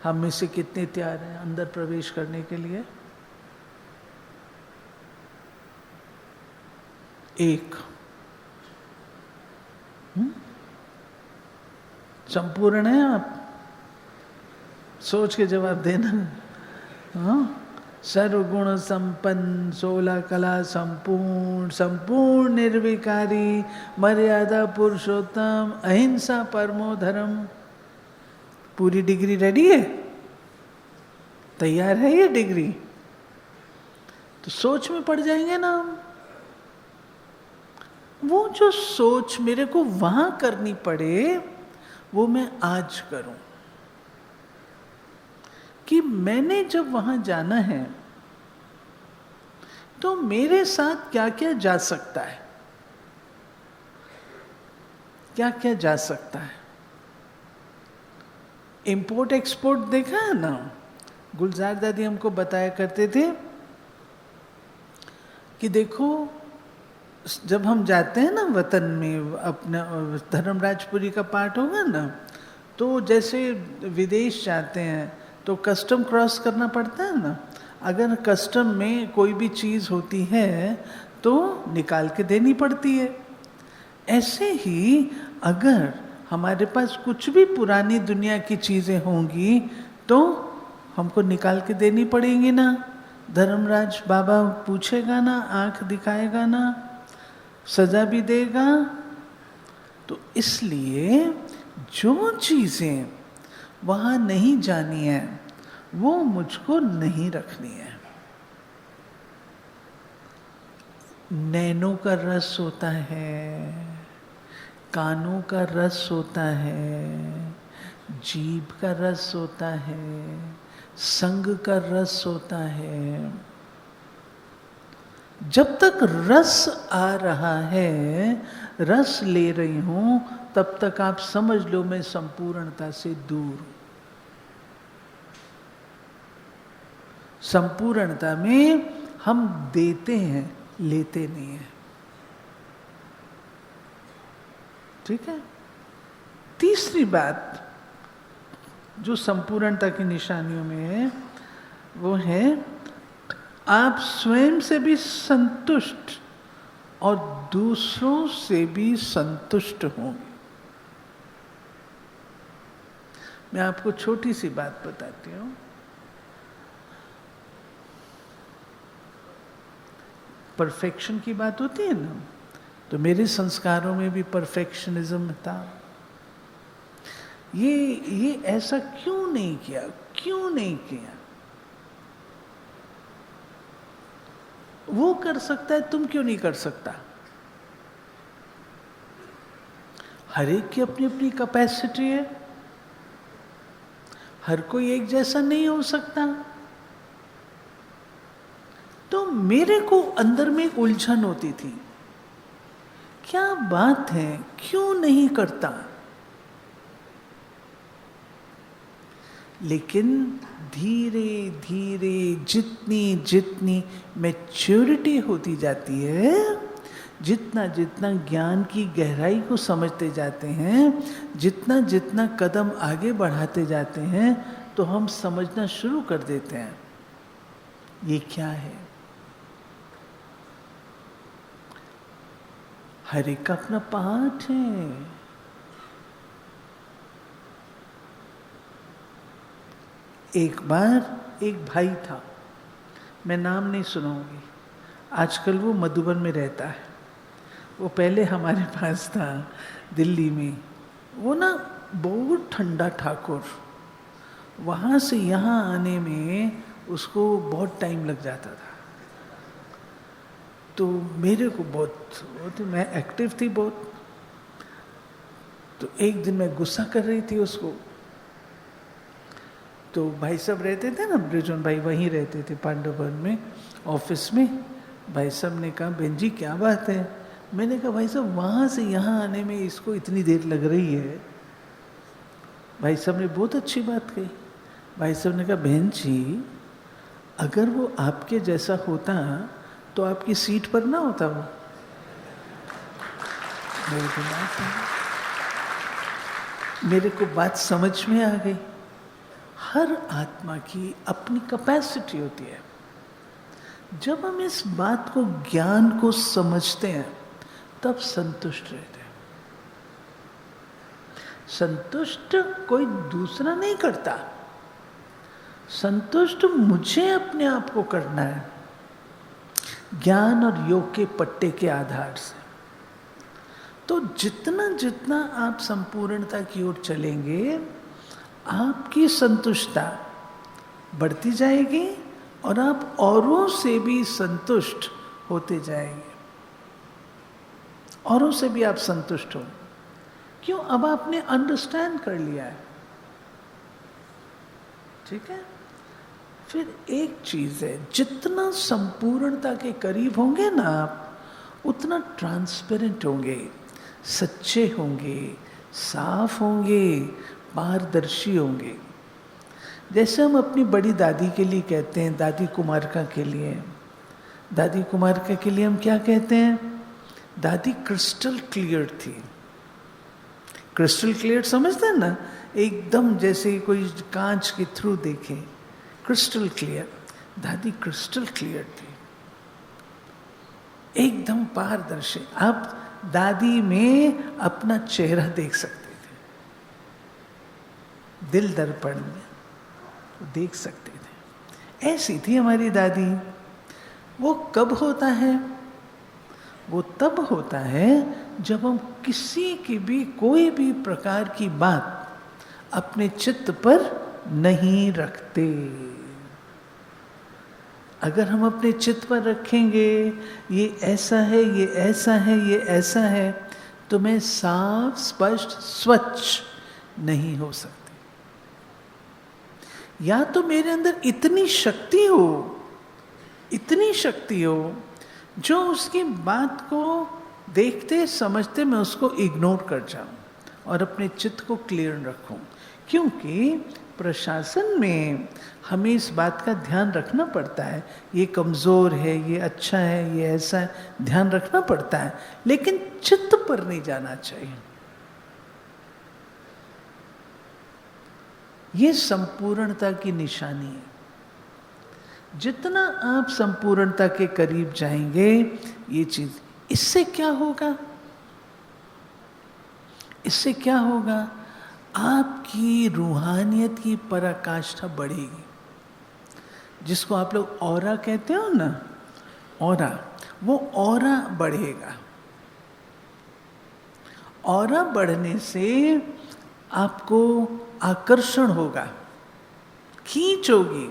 हम में से कितने तैयार हैं अंदर प्रवेश करने के लिए? एक। संपूर्ण है आप? सोच के जवाब देना। हाँ, सर्वगुण संपन्न, 16 कला संपूर्ण, संपूर्ण निर्विकारी, मर्यादा पुरुषोत्तम, अहिंसा परमो धर्म। पूरी डिग्री रेडी है? तैयार है ये डिग्री? तो सोच में पड़ जाएंगे ना हम। वो जो सोच मेरे को वहां करनी पड़े, वो मैं आज करूं कि मैंने जब वहां जाना है तो मेरे साथ क्या क्या जा सकता है, क्या क्या जा सकता है। इंपोर्ट एक्सपोर्ट देखा है ना? गुलजार दादी हमको बताया करते थे कि देखो, जब हम जाते हैं ना वतन में, अपना धर्मराजपुरी का पाठ होगा ना, तो जैसे विदेश जाते हैं तो कस्टम क्रॉस करना पड़ता है ना। अगर कस्टम में कोई भी चीज़ होती है तो निकाल के देनी पड़ती है। ऐसे ही अगर हमारे पास कुछ भी पुरानी दुनिया की चीज़ें होंगी तो हमको निकाल के देनी पड़ेंगी ना। धर्मराज बाबा पूछेगा ना, आंख दिखाएगा ना, सजा भी देगा। तो इसलिए जो चीज़ें वहाँ नहीं जानी है वो मुझको नहीं रखनी है। नैनों का रस होता है, कानों का रस होता है, जीभ का रस होता है, संग का रस होता है। जब तक रस आ रहा है, रस ले रही हूं, तब तक आप समझ लो मैं संपूर्णता से दूर हूं। संपूर्णता में हम देते हैं, लेते नहीं हैं। ठीक है। तीसरी बात जो संपूर्णता की निशानियों में है वो है आप स्वयं से भी संतुष्ट और दूसरों से भी संतुष्ट होंगे। मैं आपको छोटी सी बात बताती हूँ। परफेक्शन की बात होती है ना, तो मेरे संस्कारों में भी परफेक्शनिज्म था। ये ऐसा क्यों नहीं किया, क्यों नहीं किया? वो कर सकता है, तुम क्यों नहीं कर सकता? हर एक की अपनी अपनी कैपेसिटी है, हर कोई एक जैसा नहीं हो सकता। तो मेरे को अंदर में एक उलझन होती थी, क्या बात है, क्यों नहीं करता? लेकिन धीरे धीरे जितनी जितनी मैच्योरिटी होती जाती है, जितना जितना ज्ञान की गहराई को समझते जाते हैं, जितना जितना कदम आगे बढ़ाते जाते हैं, तो हम समझना शुरू कर देते हैं ये क्या है। हर एक का अपना पाठ है। एक बार एक भाई था, मैं नाम नहीं सुनाऊंगी, आजकल वो मधुबन में रहता है। वो पहले हमारे पास था दिल्ली में। वो ना बहुत ठंडा ठाकुर, वहाँ से यहाँ आने में उसको बहुत टाइम लग जाता था। तो मेरे को बहुत मैं एक्टिव थी बहुत। तो एक दिन मैं गुस्सा कर रही थी उसको। तो भाई साहब रहते थे ना, ब्रिजोन भाई वहीं रहते थे पांडववन में ऑफिस में। भाई साहब ने कहा, बहन जी क्या बात है? मैंने कहा भाई साहब वहाँ से यहाँ आने में इसको इतनी देर लग रही है। भाई साहब ने बहुत अच्छी बात कही। भाई साहब ने कहा, बहन जी अगर वो आपके जैसा होता तो आपकी सीट पर ना होता वो। मेरे को बात है। मेरे को बात समझ में आ गई। हर आत्मा की अपनी कैपेसिटी होती है। जब हम इस बात को, ज्ञान को समझते हैं, तब संतुष्ट रहते हैं। संतुष्ट कोई दूसरा नहीं करता, संतुष्ट मुझे अपने आप को करना है, ज्ञान और योग के पट्टे के आधार से। तो जितना जितना आप संपूर्णता की ओर चलेंगे, आपकी संतुष्टता बढ़ती जाएगी और आप औरों से भी संतुष्ट होते जाएंगे। औरों से भी आप संतुष्ट हो। क्यों? अब आपने अंडरस्टैंड कर लिया है। ठीक है। फिर एक चीज है, जितना संपूर्णता के करीब होंगे ना आप, उतना ट्रांसपेरेंट होंगे, सच्चे होंगे, साफ होंगे, पारदर्शी होंगे। जैसे हम अपनी बड़ी दादी के लिए कहते हैं, दादी कुमारिका के लिए, दादी कुमारिका के लिए हम क्या कहते हैं? दादी क्रिस्टल क्लियर थी। क्रिस्टल क्लियर समझते हैं ना? एकदम जैसे कोई कांच के थ्रू देखे, क्रिस्टल क्लियर। दादी क्रिस्टल क्लियर थी, एकदम पारदर्शी। आप दादी में अपना चेहरा देख सकते थे, दिल दर्पण में देख सकते थे। ऐसी थी हमारी दादी। वो कब होता है? वो तब होता है जब हम किसी की भी, कोई भी प्रकार की बात अपने चित्त पर नहीं रखते। अगर हम अपने चित्त पर रखेंगे, ये ऐसा है, ये ऐसा है, ये ऐसा है, तो मैं साफ, स्पष्ट, स्वच्छ नहीं हो सकती। या तो मेरे अंदर इतनी शक्ति हो, इतनी शक्ति हो, जो उसकी बात को देखते समझते मैं उसको इग्नोर कर जाऊं और अपने चित्त को क्लियर रखूं। क्योंकि प्रशासन में हमें इस बात का ध्यान रखना पड़ता है, ये कमज़ोर है, ये अच्छा है, ये ऐसा है, ध्यान रखना पड़ता है, लेकिन चित्त पर नहीं जाना चाहिए। ये संपूर्णता की निशानी है। जितना आप संपूर्णता के करीब जाएंगे, ये चीज, इससे क्या होगा? इससे क्या होगा? आपकी रूहानियत की पराकाष्ठा बढ़ेगी, जिसको आप लोग ऑरा कहते हो ना, ऑरा, वो ऑरा बढ़ेगा। ऑरा बढ़ने से आपको आकर्षण होगा, खींच होगी।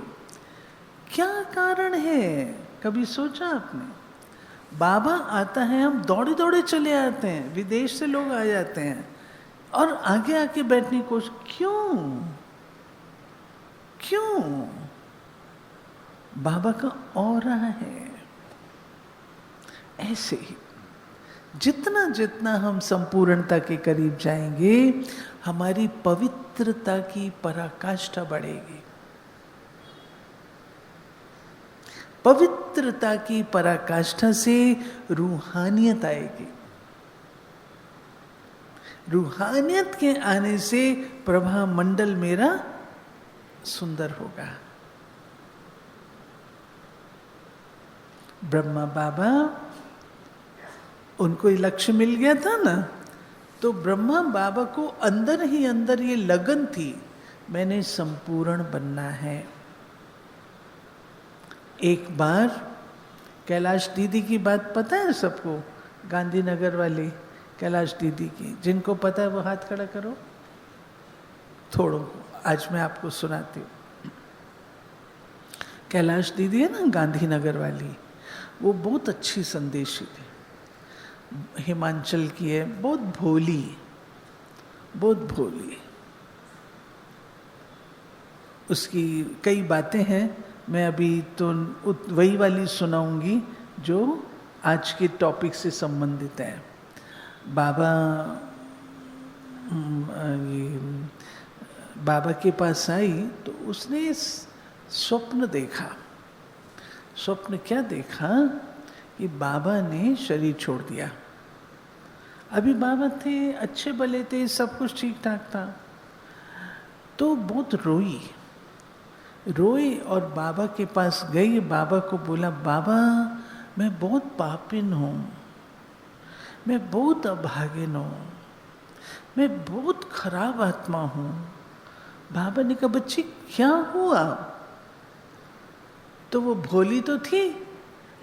क्या कारण है? कभी सोचा आपने? बाबा आता है, हम दौड़े दौड़े चले आते हैं, विदेश से लोग आ जाते हैं और आगे आके बैठने की कोशिश। क्यों? क्यों? बाबा का ऑरा है। ऐसे ही जितना जितना हम संपूर्णता के करीब जाएंगे, हमारी पवित्रता की पराकाष्ठा बढ़ेगी। पवित्रता की पराकाष्ठा से रूहानियत आएगी। रूहानियत के आने से प्रभा मंडल मेरा सुंदर होगा। ब्रह्मा बाबा, उनको ये लक्ष्य मिल गया था ना, तो ब्रह्मा बाबा को अंदर ही अंदर ये लगन थी, मैंने संपूर्ण बनना है। एक बार कैलाश दीदी की बात पता है सबको? गांधीनगर वाली कैलाश दीदी की, जिनको पता है वो हाथ खड़ा करो। थोड़ों को आज मैं आपको सुनाती हूँ। कैलाश दीदी है ना गांधीनगर वाली, वो बहुत अच्छी संदेशी थी, हिमाचल की है, बहुत भोली, बहुत भोली। उसकी कई बातें हैं, मैं अभी तो वही वाली सुनाऊंगी जो आज के टॉपिक से संबंधित है। बाबा बाबा के पास आई तो उसने स्वप्न देखा। स्वप्न क्या देखा? कि बाबा ने शरीर छोड़ दिया। अभी बाबा थे, अच्छे भले थे, सब कुछ ठीक ठाक था, तो बहुत रोई और बाबा के पास गई। बाबा को बोला, बाबा मैं बहुत पापिन हूँ, मैं बहुत अभागिन हूँ, मैं बहुत खराब आत्मा हूँ। बाबा ने कहा, बच्ची क्या हुआ? तो वो भोली तो थी,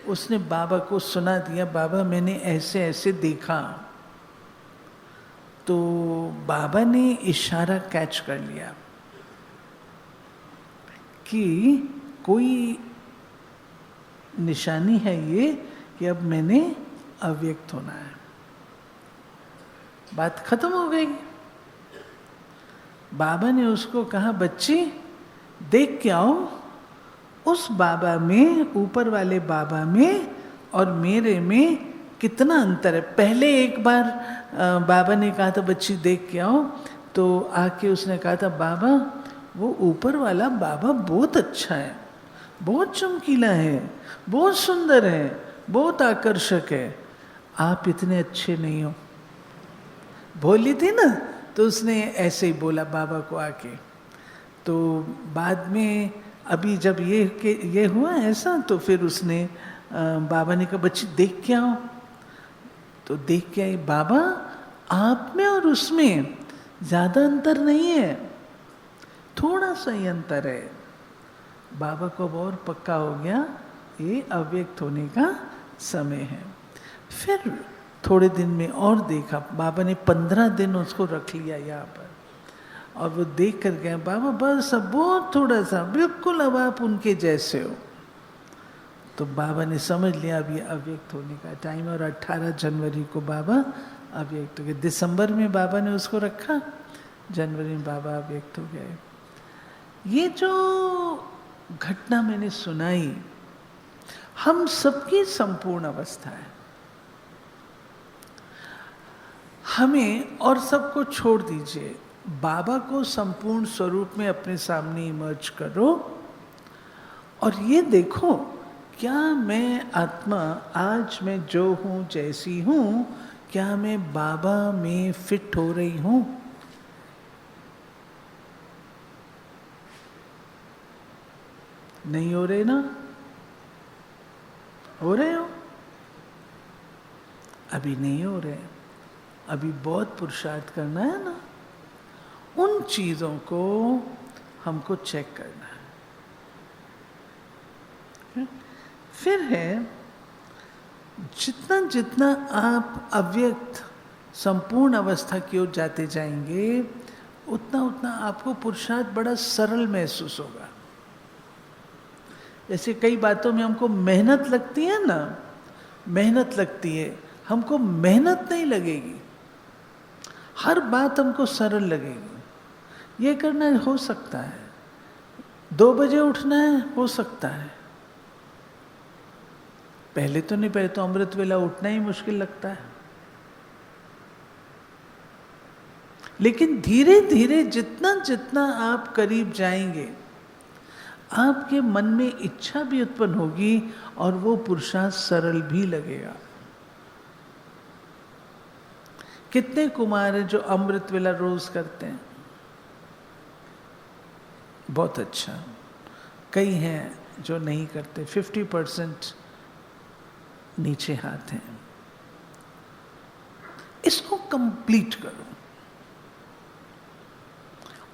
उसने बाबा को सुना दिया, बाबा मैंने ऐसे ऐसे देखा। तो बाबा ने इशारा कैच कर लिया कि कोई निशानी है ये कि अब मैंने अव्यक्त होना है। बात खत्म हो गई। बाबा ने उसको कहा, बच्ची देख के आओ उस बाबा में, ऊपर वाले बाबा में और मेरे में कितना अंतर है। पहले एक बार बाबा ने कहा था, बच्ची देख के आओ, तो आके उसने कहा था, बाबा वो ऊपर वाला बाबा बहुत अच्छा है, बहुत चमकीला है, बहुत सुंदर है, बहुत आकर्षक है, आप इतने अच्छे नहीं हो। भोली थी ना, तो उसने ऐसे ही बोला बाबा को आके। तो बाद में अभी जब ये हुआ ऐसा, तो फिर उसने बाबा ने कहा, बच्ची देख के आओ। तो देख के आई, बाबा आप में और उसमें ज़्यादा अंतर नहीं है, थोड़ा सा ही अंतर है। बाबा को अब और पक्का हो गया ये अव्यक्त होने का समय है। फिर थोड़े दिन में और देखा, बाबा ने 15 दिन उसको रख लिया यहाँ पर, और वो देख कर गए, बाबा बस अब बहुत थोड़ा सा, बिल्कुल अब आप उनके जैसे हो। तो बाबा ने समझ लिया अब ये अव्यक्त होने का टाइम, और 18 जनवरी को बाबा अव्यक्त हो गए। दिसंबर में बाबा ने उसको रखा, जनवरी में बाबा अव्यक्त हो गए। ये जो घटना मैंने सुनाई, हम सबकी संपूर्ण अवस्था है। हमें और सबको छोड़ दीजिए, बाबा को संपूर्ण स्वरूप में अपने सामने इमर्ज करो और ये देखो, क्या मैं आत्मा आज मैं जो हूँ, जैसी हूँ, क्या मैं बाबा में फिट हो रही हूँ? नहीं हो रहे ना? हो रहे हो? अभी नहीं हो रहे, अभी बहुत पुरुषार्थ करना है ना। उन चीज़ों को हमको चेक करना है। फिर है, जितना जितना आप अव्यक्त संपूर्ण अवस्था की ओर जाते जाएंगे, उतना उतना आपको पुरुषार्थ बड़ा सरल महसूस होगा। जैसे कई बातों में हमको मेहनत लगती है ना, मेहनत लगती है, हमको मेहनत नहीं लगेगी, हर बात हमको सरल लगेगी। ये करना हो सकता है, 2 बजे उठना है, हो सकता है। पहले तो नहीं, पहले तो अमृत वेला उठना ही मुश्किल लगता है। लेकिन धीरे धीरे जितना जितना आप करीब जाएंगे, आपके मन में इच्छा भी उत्पन्न होगी और वो पुरुषार्थ सरल भी लगेगा। कितने कुमार हैं जो अमृत वेला रोज करते हैं? बहुत अच्छा। कई हैं जो नहीं करते, 50% नीचे हाथ हैं। इसको कंप्लीट करो।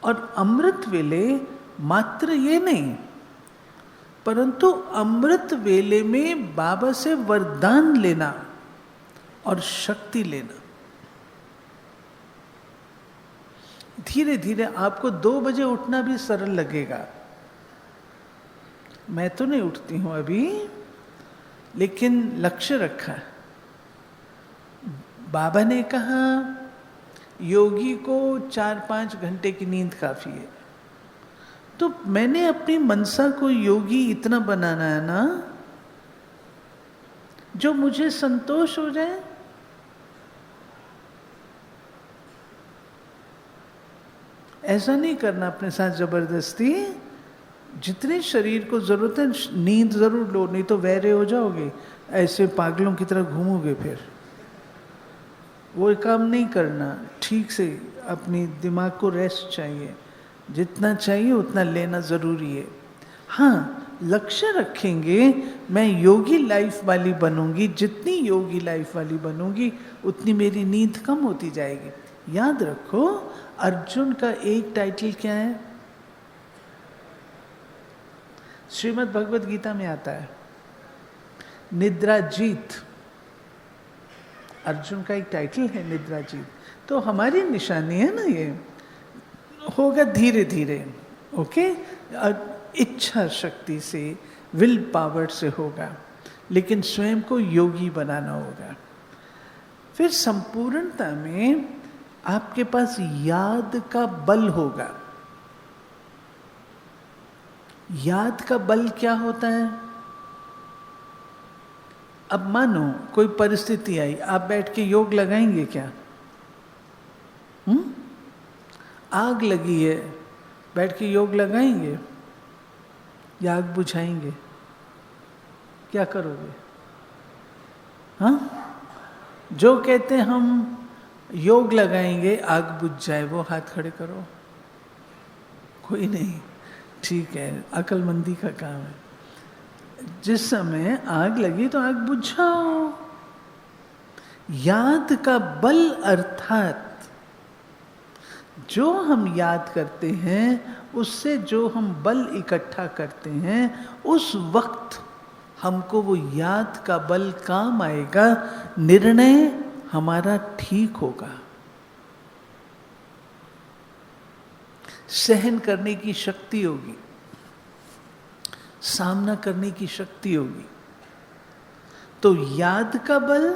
और अमृत वेले मात्र ये नहीं, परंतु अमृत वेले में बाबा से वरदान लेना और शक्ति लेना। धीरे धीरे आपको 2 बजे उठना भी सरल लगेगा। मैं तो नहीं उठती हूं अभी, लेकिन लक्ष्य रखा। बाबा ने कहा योगी को 4-5 घंटे की नींद काफी है, तो मैंने अपनी मनसा को योगी इतना बनाना है ना जो मुझे संतोष हो जाए। ऐसा नहीं करना अपने साथ जबरदस्ती। जितने शरीर को जरूरत है नींद जरूर लो, नहीं तो वैरे हो जाओगे, ऐसे पागलों की तरह घूमोगे। फिर वो काम नहीं करना। ठीक से अपनी दिमाग को रेस्ट चाहिए, जितना चाहिए उतना लेना ज़रूरी है। हाँ, लक्ष्य रखेंगे, मैं योगी लाइफ वाली बनूंगी, जितनी योगी लाइफ वाली बनूंगी उतनी मेरी नींद कम होती जाएगी। याद रखो, अर्जुन का एक टाइटल क्या है? श्रीमद् भगवद गीता में आता है, निद्रा जीत। अर्जुन का एक टाइटल है निद्रा जीत। तो हमारी निशानी है ना, ये होगा धीरे धीरे, ओके, इच्छा शक्ति से, विल पावर से होगा, लेकिन स्वयं को योगी बनाना होगा। फिर संपूर्णता में आपके पास याद का बल होगा। याद का बल क्या होता है? अब मानो कोई परिस्थिति आई, आप बैठ के योग लगाएंगे क्या? आग लगी है, बैठ के योग लगाएंगे या आग बुझाएंगे? क्या करोगे? हाँ, जो कहते हैं हम योग लगाएंगे आग बुझ जाए, वो हाथ खड़े करो। कोई नहीं, ठीक है, अक्लमंदी का काम है। जिस समय आग लगी तो आग बुझाओ। याद का बल अर्थात जो हम याद करते हैं, उससे जो हम बल इकट्ठा करते हैं, उस वक्त हमको वो याद का बल काम आएगा, निर्णय हमारा ठीक होगा, सहन करने की शक्ति होगी, सामना करने की शक्ति होगी। तो याद का बल,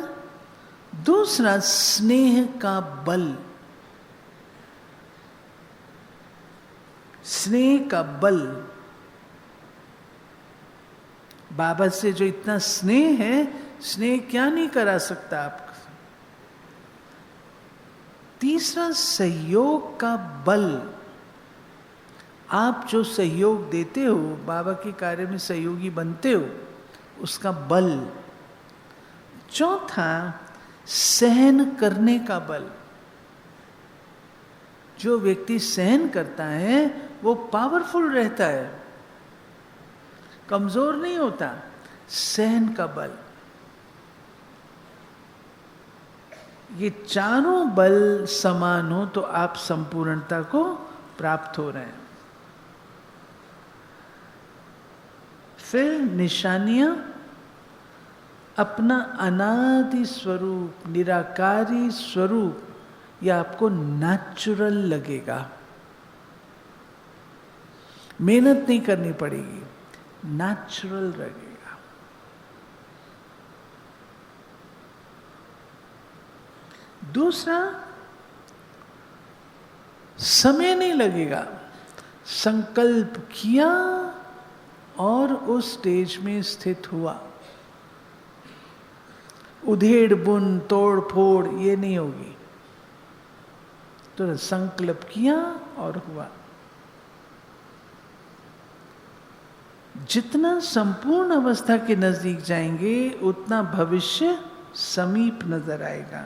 दूसरा स्नेह का बल। स्नेह का बल, बाबा से जो इतना स्नेह है, स्नेह क्या नहीं करा सकता आपको। तीसरा सहयोग का बल, आप जो सहयोग देते हो, बाबा के कार्य में सहयोगी बनते हो, उसका बल। चौथा सहन करने का बल। जो व्यक्ति सहन करता है वो पावरफुल रहता है, कमजोर नहीं होता। सहन का बल, ये चारों बल समान हो तो आप संपूर्णता को प्राप्त हो रहे हैं। फिर निशानियां, अपना अनादि स्वरूप, निराकारी स्वरूप, यह आपको नेचुरल लगेगा, मेहनत नहीं करनी पड़ेगी, नेचुरल लगेगा। दूसरा, समय नहीं लगेगा, संकल्प किया और उस स्टेज में स्थित हुआ। उधेड़ बुन तोड़ फोड़ ये नहीं होगी, तो संकल्प किया और हुआ। जितना संपूर्ण अवस्था के नजदीक जाएंगे उतना भविष्य समीप नजर आएगा,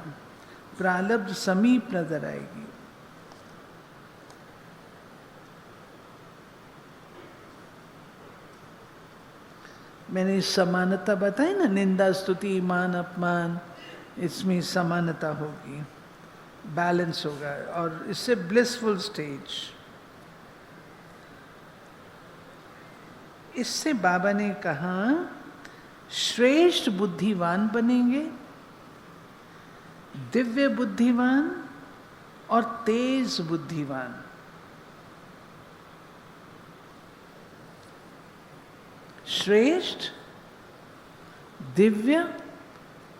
प्रारब्ध समीप नजर आएगी। मैंने समानता बताई ना, निंदा स्तुति मान अपमान, इसमें समानता होगी, बैलेंस होगा, और इससे ब्लिसफुल स्टेज। इससे बाबा ने कहा श्रेष्ठ बुद्धिवान बनेंगे, दिव्य बुद्धिवान और तेज बुद्धिवान। श्रेष्ठ, दिव्य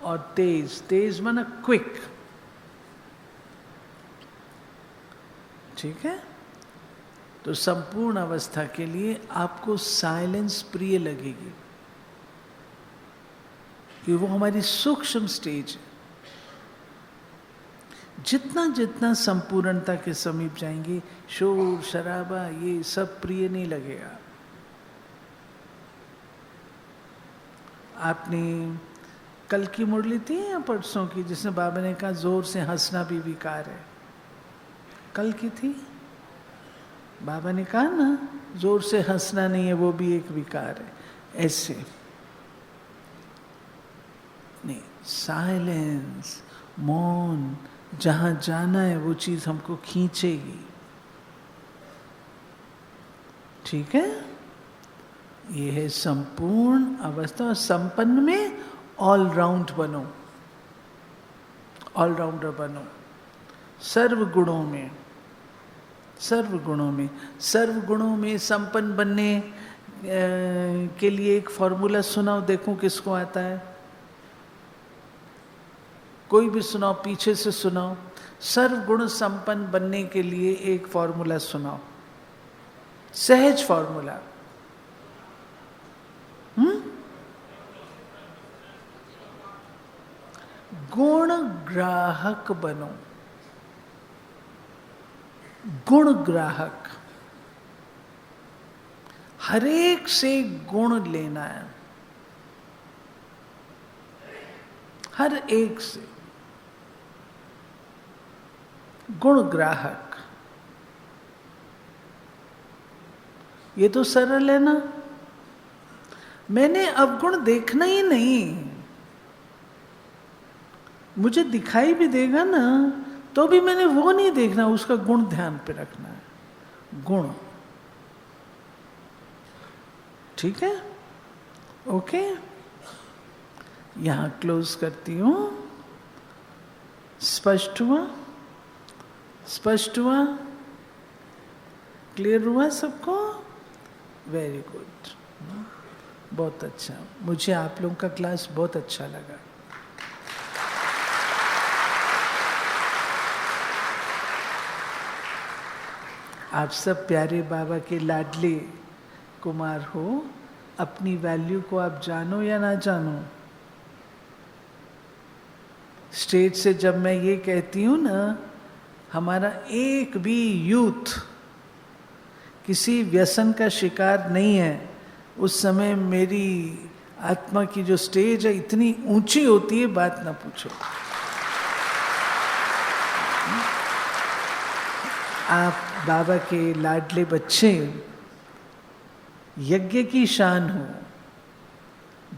और तेज। तेज माना क्विक, ठीक है। तो संपूर्ण अवस्था के लिए आपको साइलेंस प्रिय लगेगी, कि वो हमारी सूक्ष्म स्टेज है। जितना जितना संपूर्णता के समीप जाएंगे, शोर शराबा ये सब प्रिय नहीं लगेगा। आपने कल की मुरली थी या परसों की, जिसमें बाबा ने कहा जोर से हंसना भी विकार है? कल की थी, बाबा ने कहा ना, जोर से हंसना नहीं है, वो भी एक विकार है। ऐसे नहीं, साइलेंस, मौन, जहां जाना है वो चीज हमको खींचेगी। ठीक है, ये है संपूर्ण अवस्था। और संपन्न में ऑल राउंड बनो, ऑलराउंडर बनो, सर्व गुणों में, सर्व गुणों में, सर्व गुणों में संपन्न बनने के लिए एक फॉर्मूला सुनाओ, देखो किसको आता है। कोई भी सुनाओ, पीछे से सुनाओ। सर्व गुण संपन्न बनने के लिए एक फॉर्मूला सुनाओ, सहज फॉर्मूला। गुण ग्राहक बनो, गुण ग्राहक। हर एक से गुण लेना है, हर एक से गुण ग्राहक। ये तो सरल है ना। मैंने अवगुण देखना ही नहीं, मुझे दिखाई भी देगा ना तो भी मैंने वो नहीं देखना, उसका गुण ध्यान पे रखना है। गुण, ठीक है, ओके। यहां क्लोज करती हूं। स्पष्ट हुआ, स्पष्ट हुआ, क्लियर हुआ सबको? वेरी गुड, बहुत अच्छा। मुझे आप लोगों का क्लास बहुत अच्छा लगा। आप सब प्यारे बाबा के लाडले कुमार हो। अपनी वैल्यू को आप जानो या ना जानो, स्टेज से जब मैं ये कहती हूँ ना, हमारा एक भी यूथ किसी व्यसन का शिकार नहीं है, उस समय मेरी आत्मा की जो स्टेज है इतनी ऊंची होती है, बात ना पूछो। आप बाबा के लाडले बच्चे, यज्ञ की शान हो,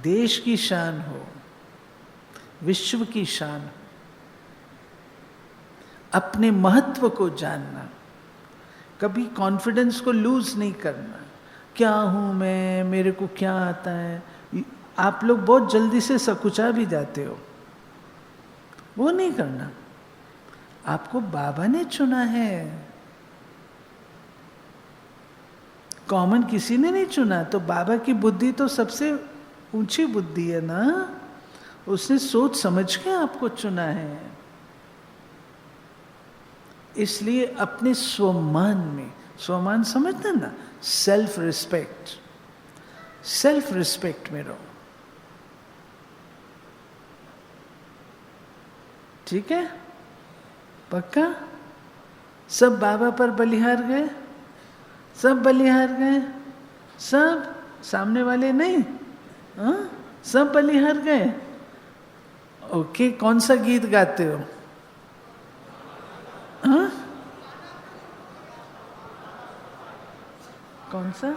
देश की शान हो, विश्व की शान हो। अपने महत्व को जानना, कभी कॉन्फिडेंस को लूज नहीं करना। क्या हूं मैं, मेरे को क्या आता है। आप लोग बहुत जल्दी से सकुचा भी जाते हो, वो नहीं करना। आपको बाबा ने चुना है, कॉमन किसी ने नहीं चुना। तो बाबा की बुद्धि तो सबसे ऊंची बुद्धि है ना, उसने सोच समझ के आपको चुना है। इसलिए अपने स्वमान में, स्वमान समझते ना, सेल्फ रिस्पेक्ट, सेल्फ रिस्पेक्ट में रहो। ठीक है, पक्का? सब बाबा पर बलिहार गए, सब बलिहार गए, सब सामने वाले नहीं, हाँ सब बलिहार गए। ओके, कौन सा गीत गाते हो? हाँ, कौन सा?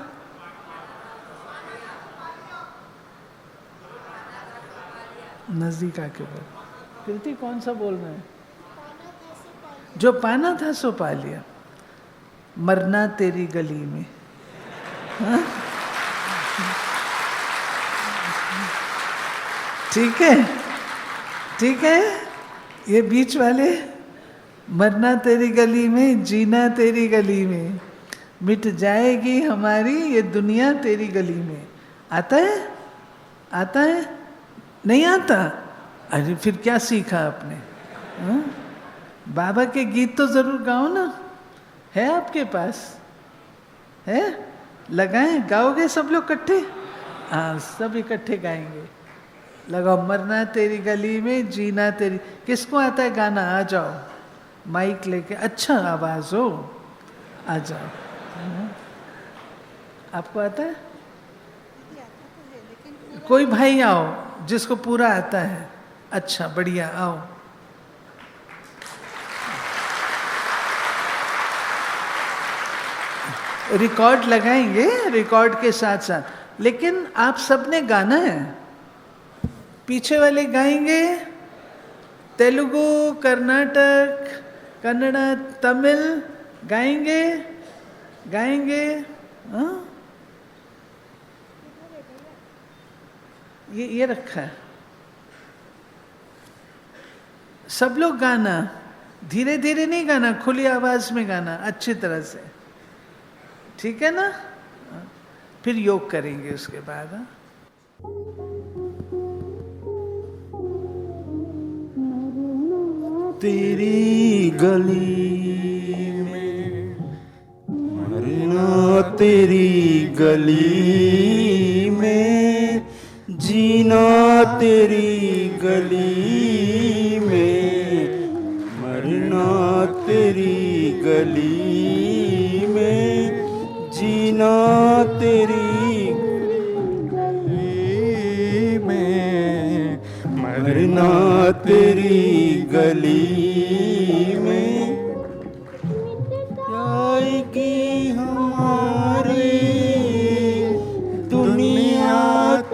नजदीक आके बोल। कृति कौन सा बोल रहे हैं? जो पाना था सो पा लिया। मरना तेरी गली में, हाँ? ठीक है, ठीक है। ये बीच वाले, मरना तेरी गली में, जीना तेरी गली में, मिट जाएगी हमारी ये दुनिया तेरी गली में। आता है? आता है? नहीं आता? अरे फिर क्या सीखा आपने? हाँ? बाबा के गीत तो जरूर गाओ ना, है आपके पास? है? लगाएं, गाओगे सब लोग इकट्ठे? हाँ, सब इकट्ठे गाएंगे। लगाओ, मरना तेरी गली में, जीना तेरी। किसको आता है गाना? आ जाओ, माइक लेके, अच्छा आवाज हो, आ जाओ। आपको आता है? कोई भाई आओ जिसको पूरा आता है। अच्छा, बढ़िया, आओ। रिकॉर्ड लगाएंगे, रिकॉर्ड के साथ साथ। लेकिन आप सबने गाना है, पीछे वाले गाएंगे, तेलुगु, कर्नाटक, कन्नड़ा, तमिल गाएंगे, गाएंगे। हाँ, ये रखा है। सब लोग गाना, धीरे धीरे नहीं गाना, खुली आवाज में गाना, अच्छी तरह से, ठीक है ना? फिर योग करेंगे उसके बाद। हाँ? तेरी गली में मरना, तेरी गली में जीना, तेरी गली में मरना, तेरी गली में जीना, तेरी गली में मरना, तेरी गली में जाएगी हमारी दुनिया,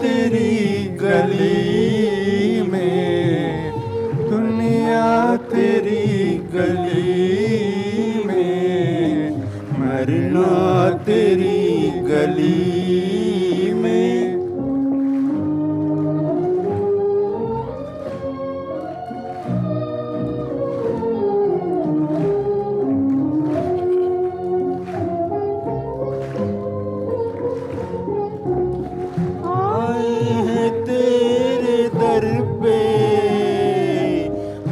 तेरी गली में दुनिया, तेरी गली में मरना, तेरी गली में।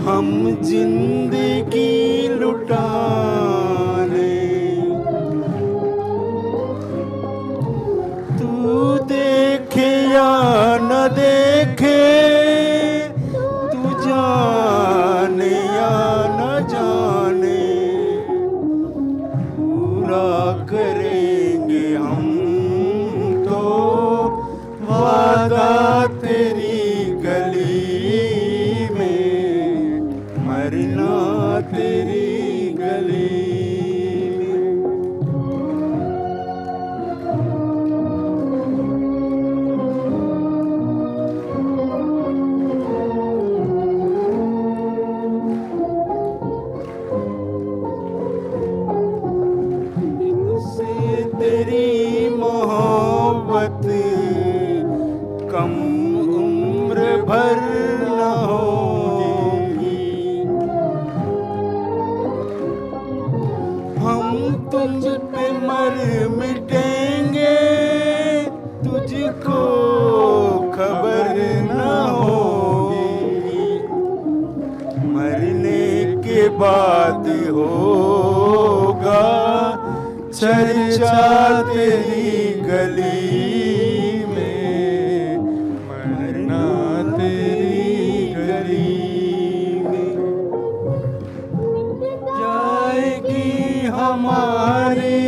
हम जिंदगी लुटाने, तू देखे या न देखे, तू जाने या न जाने, पूरा करेंगे हम तो वादा, तेरी गली मरना, तेरी गली में। इनसे तेरी मोहब्बत कम उम्र भर न होगी, हम तुझ पे मर मिटेंगे, तुझको खबर न होगी, मरने के बाद होगा चर्चा, तेरी गली में मरना, तेरी गली में जाएगी हमारी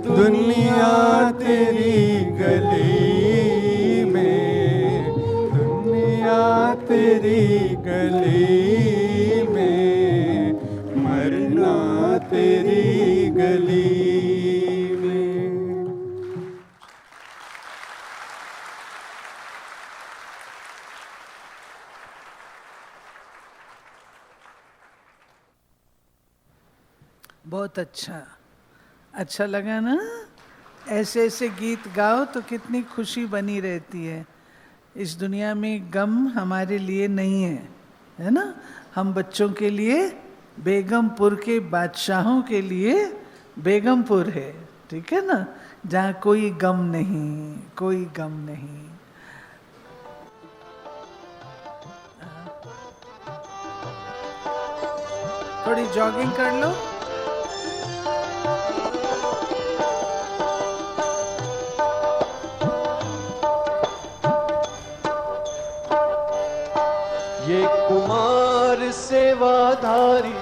दुनिया, तेरी गली में दुनिया, तेरी गली में मरना, तेरी गली में। बहुत अच्छा, अच्छा लगा ना? ऐसे ऐसे गीत गाओ तो कितनी खुशी बनी रहती है। इस दुनिया में गम हमारे लिए नहीं है, है ना? हम बच्चों के लिए, बेगमपुर के बादशाहों के लिए बेगमपुर है, ठीक है ना? जहाँ कोई गम नहीं, कोई गम नहीं। थोड़ी जॉगिंग कर लो। ये कुमार सेवाधारी,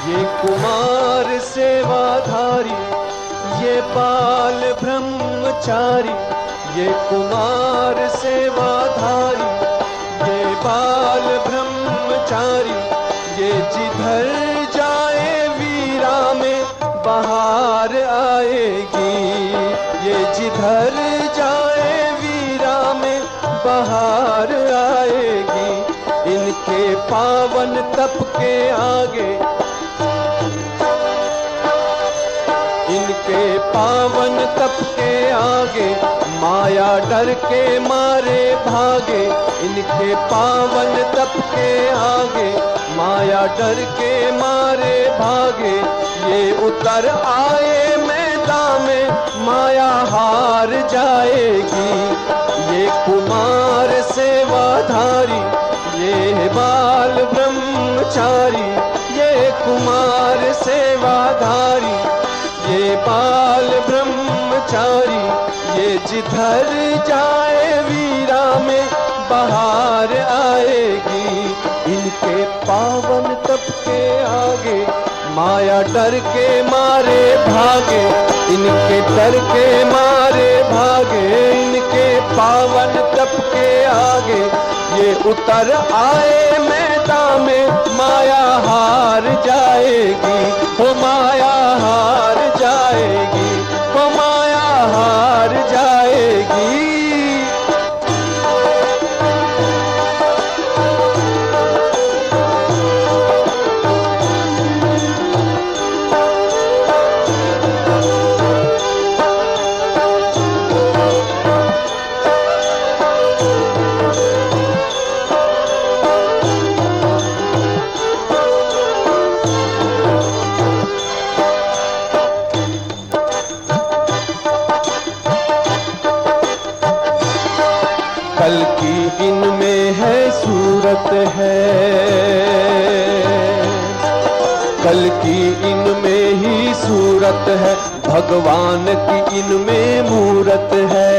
ये कुमार सेवाधारी, ये बाल ब्रह्मचारी, ये कुमार सेवाधारी, ये बाल ब्रह्म ब्रह्मचारी, ये जिधर जाए वीरा में बहार आएगी, ये जिधर जाए वीरा में बहार आएगी। इनके पावन तप के आगे, इनके पावन तप के आगे माया डर के मारे भागे, इनके पावन तप के आगे माया डर के मारे भागे। ये उतर आए मैदान में माया हार जाएगी, ये कुमार सेवाधारी, ये बाल ब्रह्मचारी, ये कुमार सेवाधारी, ये बाल ब्रह्मचारी, ये जिधर जाए वीरा में बहार आएगी। इनके पावन तप के आगे माया डर के मारे भागे, इनके डर के मारे भागे, इनके पावन तप के आगे ये उतर आए मैदान में माया हार जाएगी, हो माया हार जाएगी, हो माया हार जाएगी। कल की इनमें है सूरत है, कल की इनमें ही सूरत है, भगवान की इनमें मूरत है।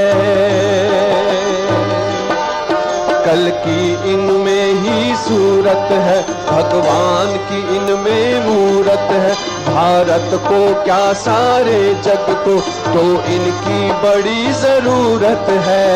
कल की इनमें ही सूरत है, भगवान की इनमें मूरत है। भारत को क्या सारे जग को तो इनकी बड़ी जरूरत है।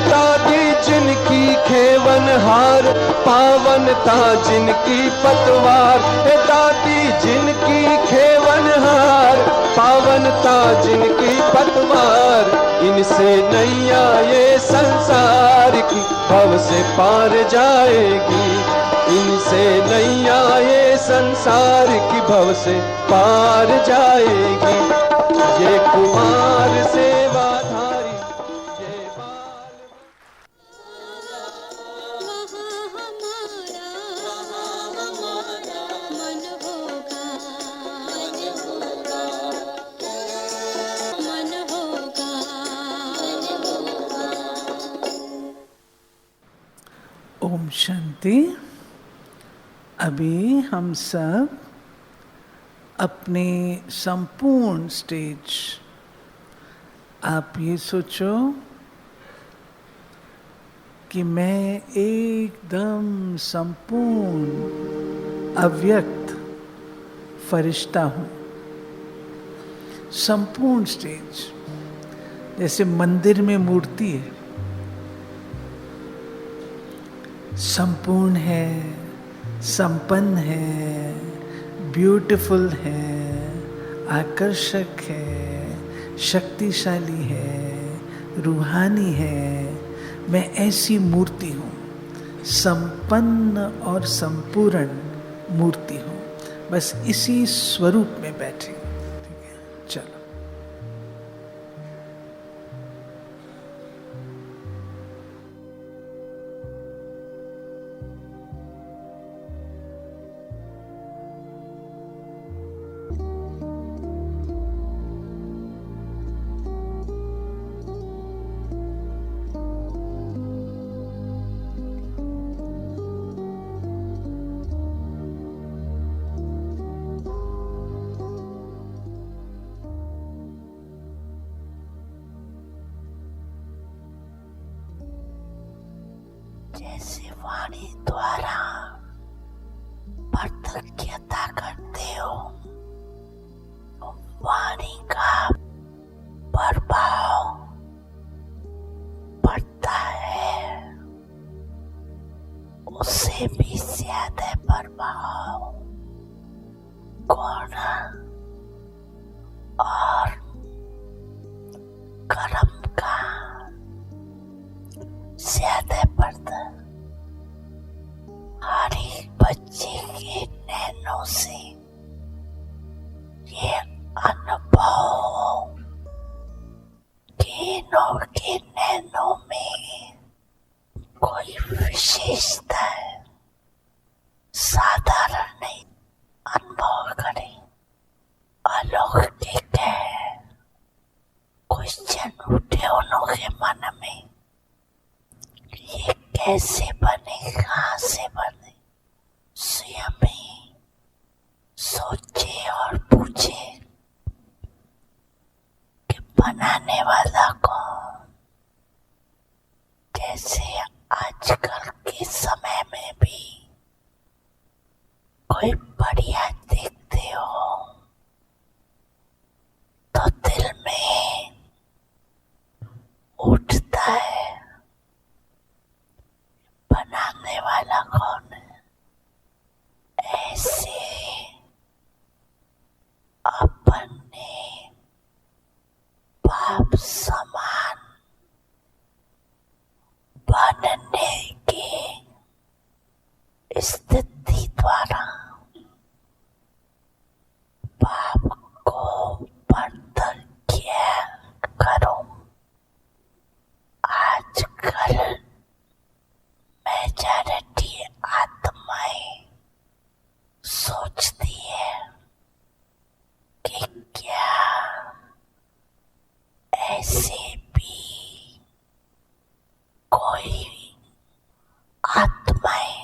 दादी जिनकी खेवन हार, पावनता जिनकी पतवार, दादी जिनकी खेवन हार, पावनता जिनकी पतवार। इनसे नैया ये संसार की भव से पार जाएगी, इनसे नैया ये संसार की भव से पार जाएगी। ये कुमार सेवाधारी, ये बाल ओम शांति। अभी हम सब अपने संपूर्ण स्टेज, आप ये सोचो कि मैं एकदम संपूर्ण अव्यक्त फरिश्ता हूँ। संपूर्ण स्टेज जैसे मंदिर में मूर्ति है, संपूर्ण है, संपन्न है, ब्यूटीफुल है, आकर्षक है, शक्तिशाली है, रूहानी है। मैं ऐसी मूर्ति हूँ, संपन्न और संपूर्ण मूर्ति हूँ। बस इसी स्वरूप में बैठे। ठीक है, चलो। जैसे वाणी द्वारा प्रतिज्ञता करते हो, वाणी का प्रभाव पड़ता है। से भी ज्यादा प्रभाव गुण और कर्म का ज्यादा पड़ता। हर एक बच्चे के नैनों से ये अनुभव गेनों के नैनों में कोई विशेषता है, साधारण नहीं अनुभव करे, अलौकिक है। क्वेश्चन उठे उनके मन में, ये कैसे बने, कहाँ से बने, स्वयं ही सोचे और पूछे कि बनाने वाला कौन। जैसे आजकल के समय में भी कोई बढ़िया देखते हो तो दिल में उठता है, बनाने वाला कौन है। ऐसे अपने बाप समान बनने की स्थिति द्वारा बाप को प्रत्यक्ष करो। आजकल मेजॉरिटी आत्माएं सोचती है कि क्या ऐसे भी कोई आत्माएं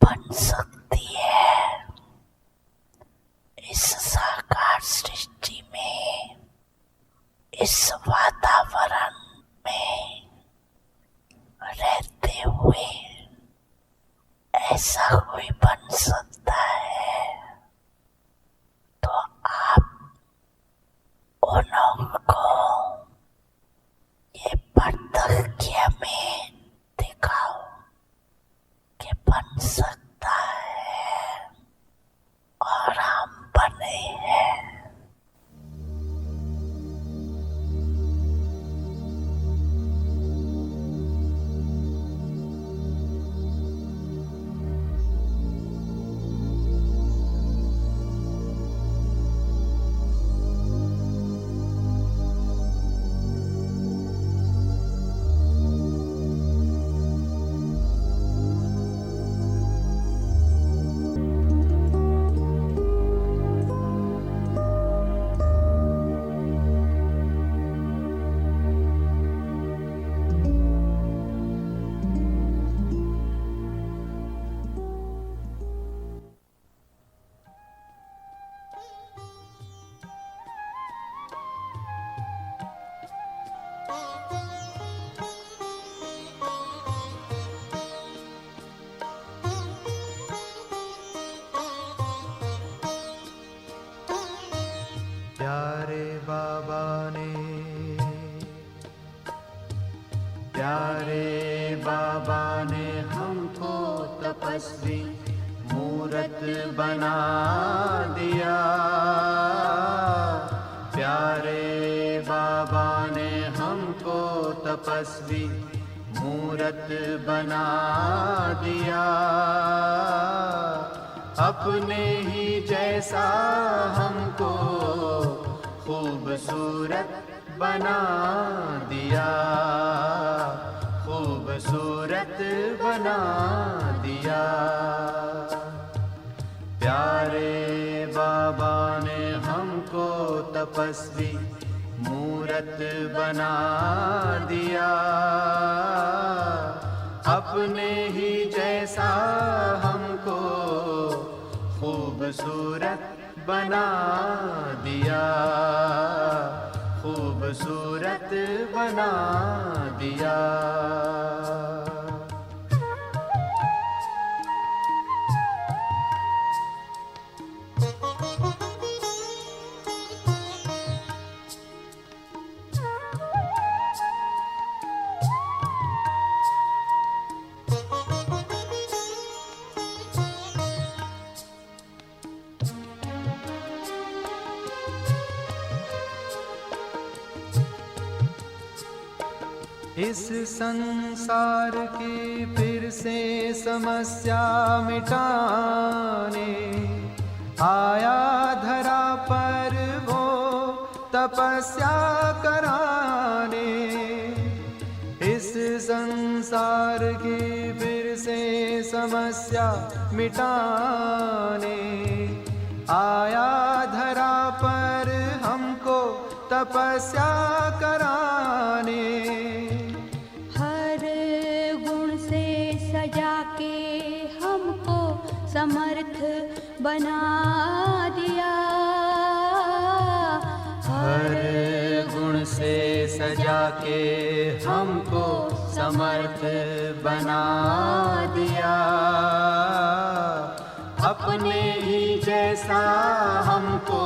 बन सकती है इस साकार सृष्टि में, इस वातावरण में रहते हुए ऐसा कोई बन सकता है। तो आप उनको ये प्रत्यक्ष में दिखाओ कि बन सकता है और हम बने हैं। प्यारे बाबा ने हमको तपस्वी मूरत बना दिया। प्यारे बाबा ने हमको तपस्वी मूरत बना दिया। अपने ही जैसा हमको खूबसूरत बना दिया, खूबसूरत बना दिया। प्यारे बाबा ने हमको तपस्वी मूरत बना दिया। अपने ही जैसा हमको खूबसूरत बना दिया, खूबसूरत बना दिया। इस संसार की फिर से समस्या मिटाने आया धरा पर वो तपस्या कराने। इस संसार की फिर से समस्या मिटाने आया धरा पर हमको तपस्या कराने। हर गुण से सजा के हमको समर्थ बना दिया। हर गुण से सजा के हमको समर्थ बना दिया। अपने ही जैसा हमको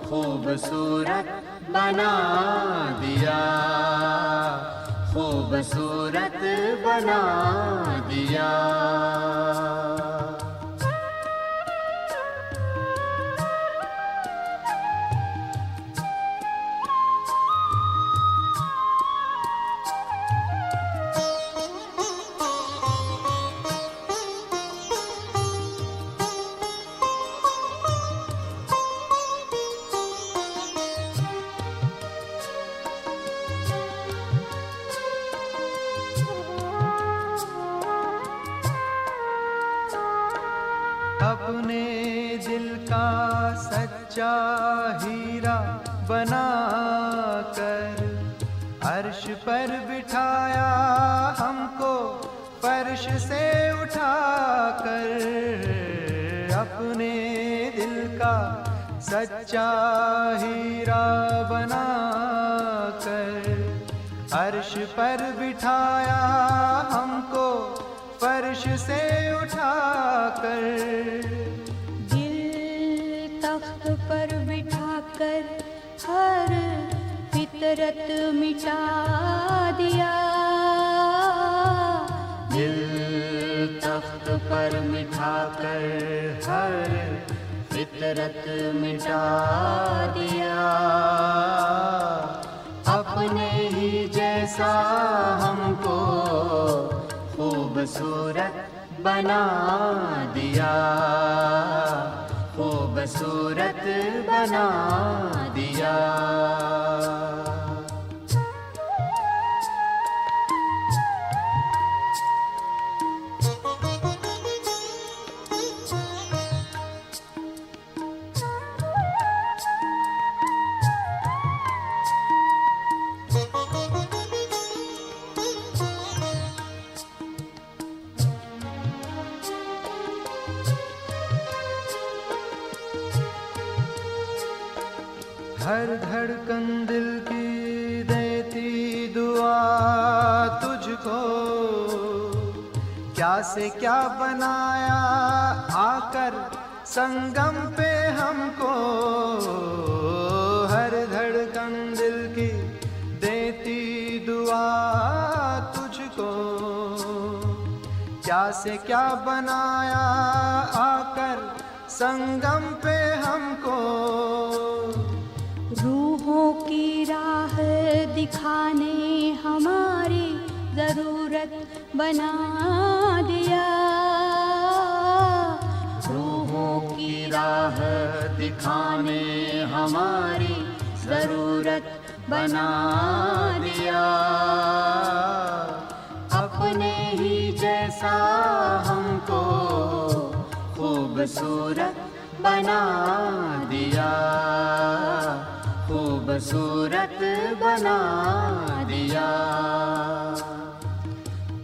खूबसूरत बना दिया। खूबसूरत बना दिया। अपने दिल का सच्चा हीरा बना कर अर्श पर बिठाया हमको फर्श से उठाकर। अपने दिल का सच्चा हीरा बना कर अर्श पर बिठाया हमको फर्श से उठाकर। दिल तख्त पर बिठाकर हर फितरत मिटा दिया। दिल तख्त पर मिठाकर हर फितरत मिटा दिया। अपने ही जैसा हमको खूबसूरत बना दिया। खूबसूरत बना दिया। हर धड़कन दिल की देती दुआ तुझको। क्या से क्या बनाया आकर संगम पे हमको। हर धड़कन दिल की देती दुआ तुझको। क्या से क्या बनाया आकर संगम पे हमको। रूहों की राह दिखाने हमारी जरूरत बना दिया। रूहों की राह दिखाने हमारी जरूरत बना दिया। अपने ही जैसा हमको खूबसूरत बना दिया। खूबसूरत बना दिया।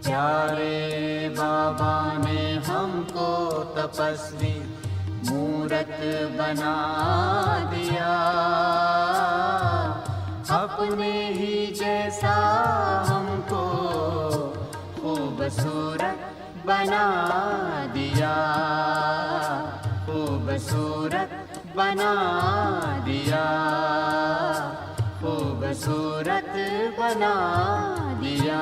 प्यारे बाबा ने हमको तपस्वी मूरत बना दिया। अपने ही जैसा हमको खूबसूरत बना दिया। खूबसूरत बना दिया। खूबसूरत बना दिया।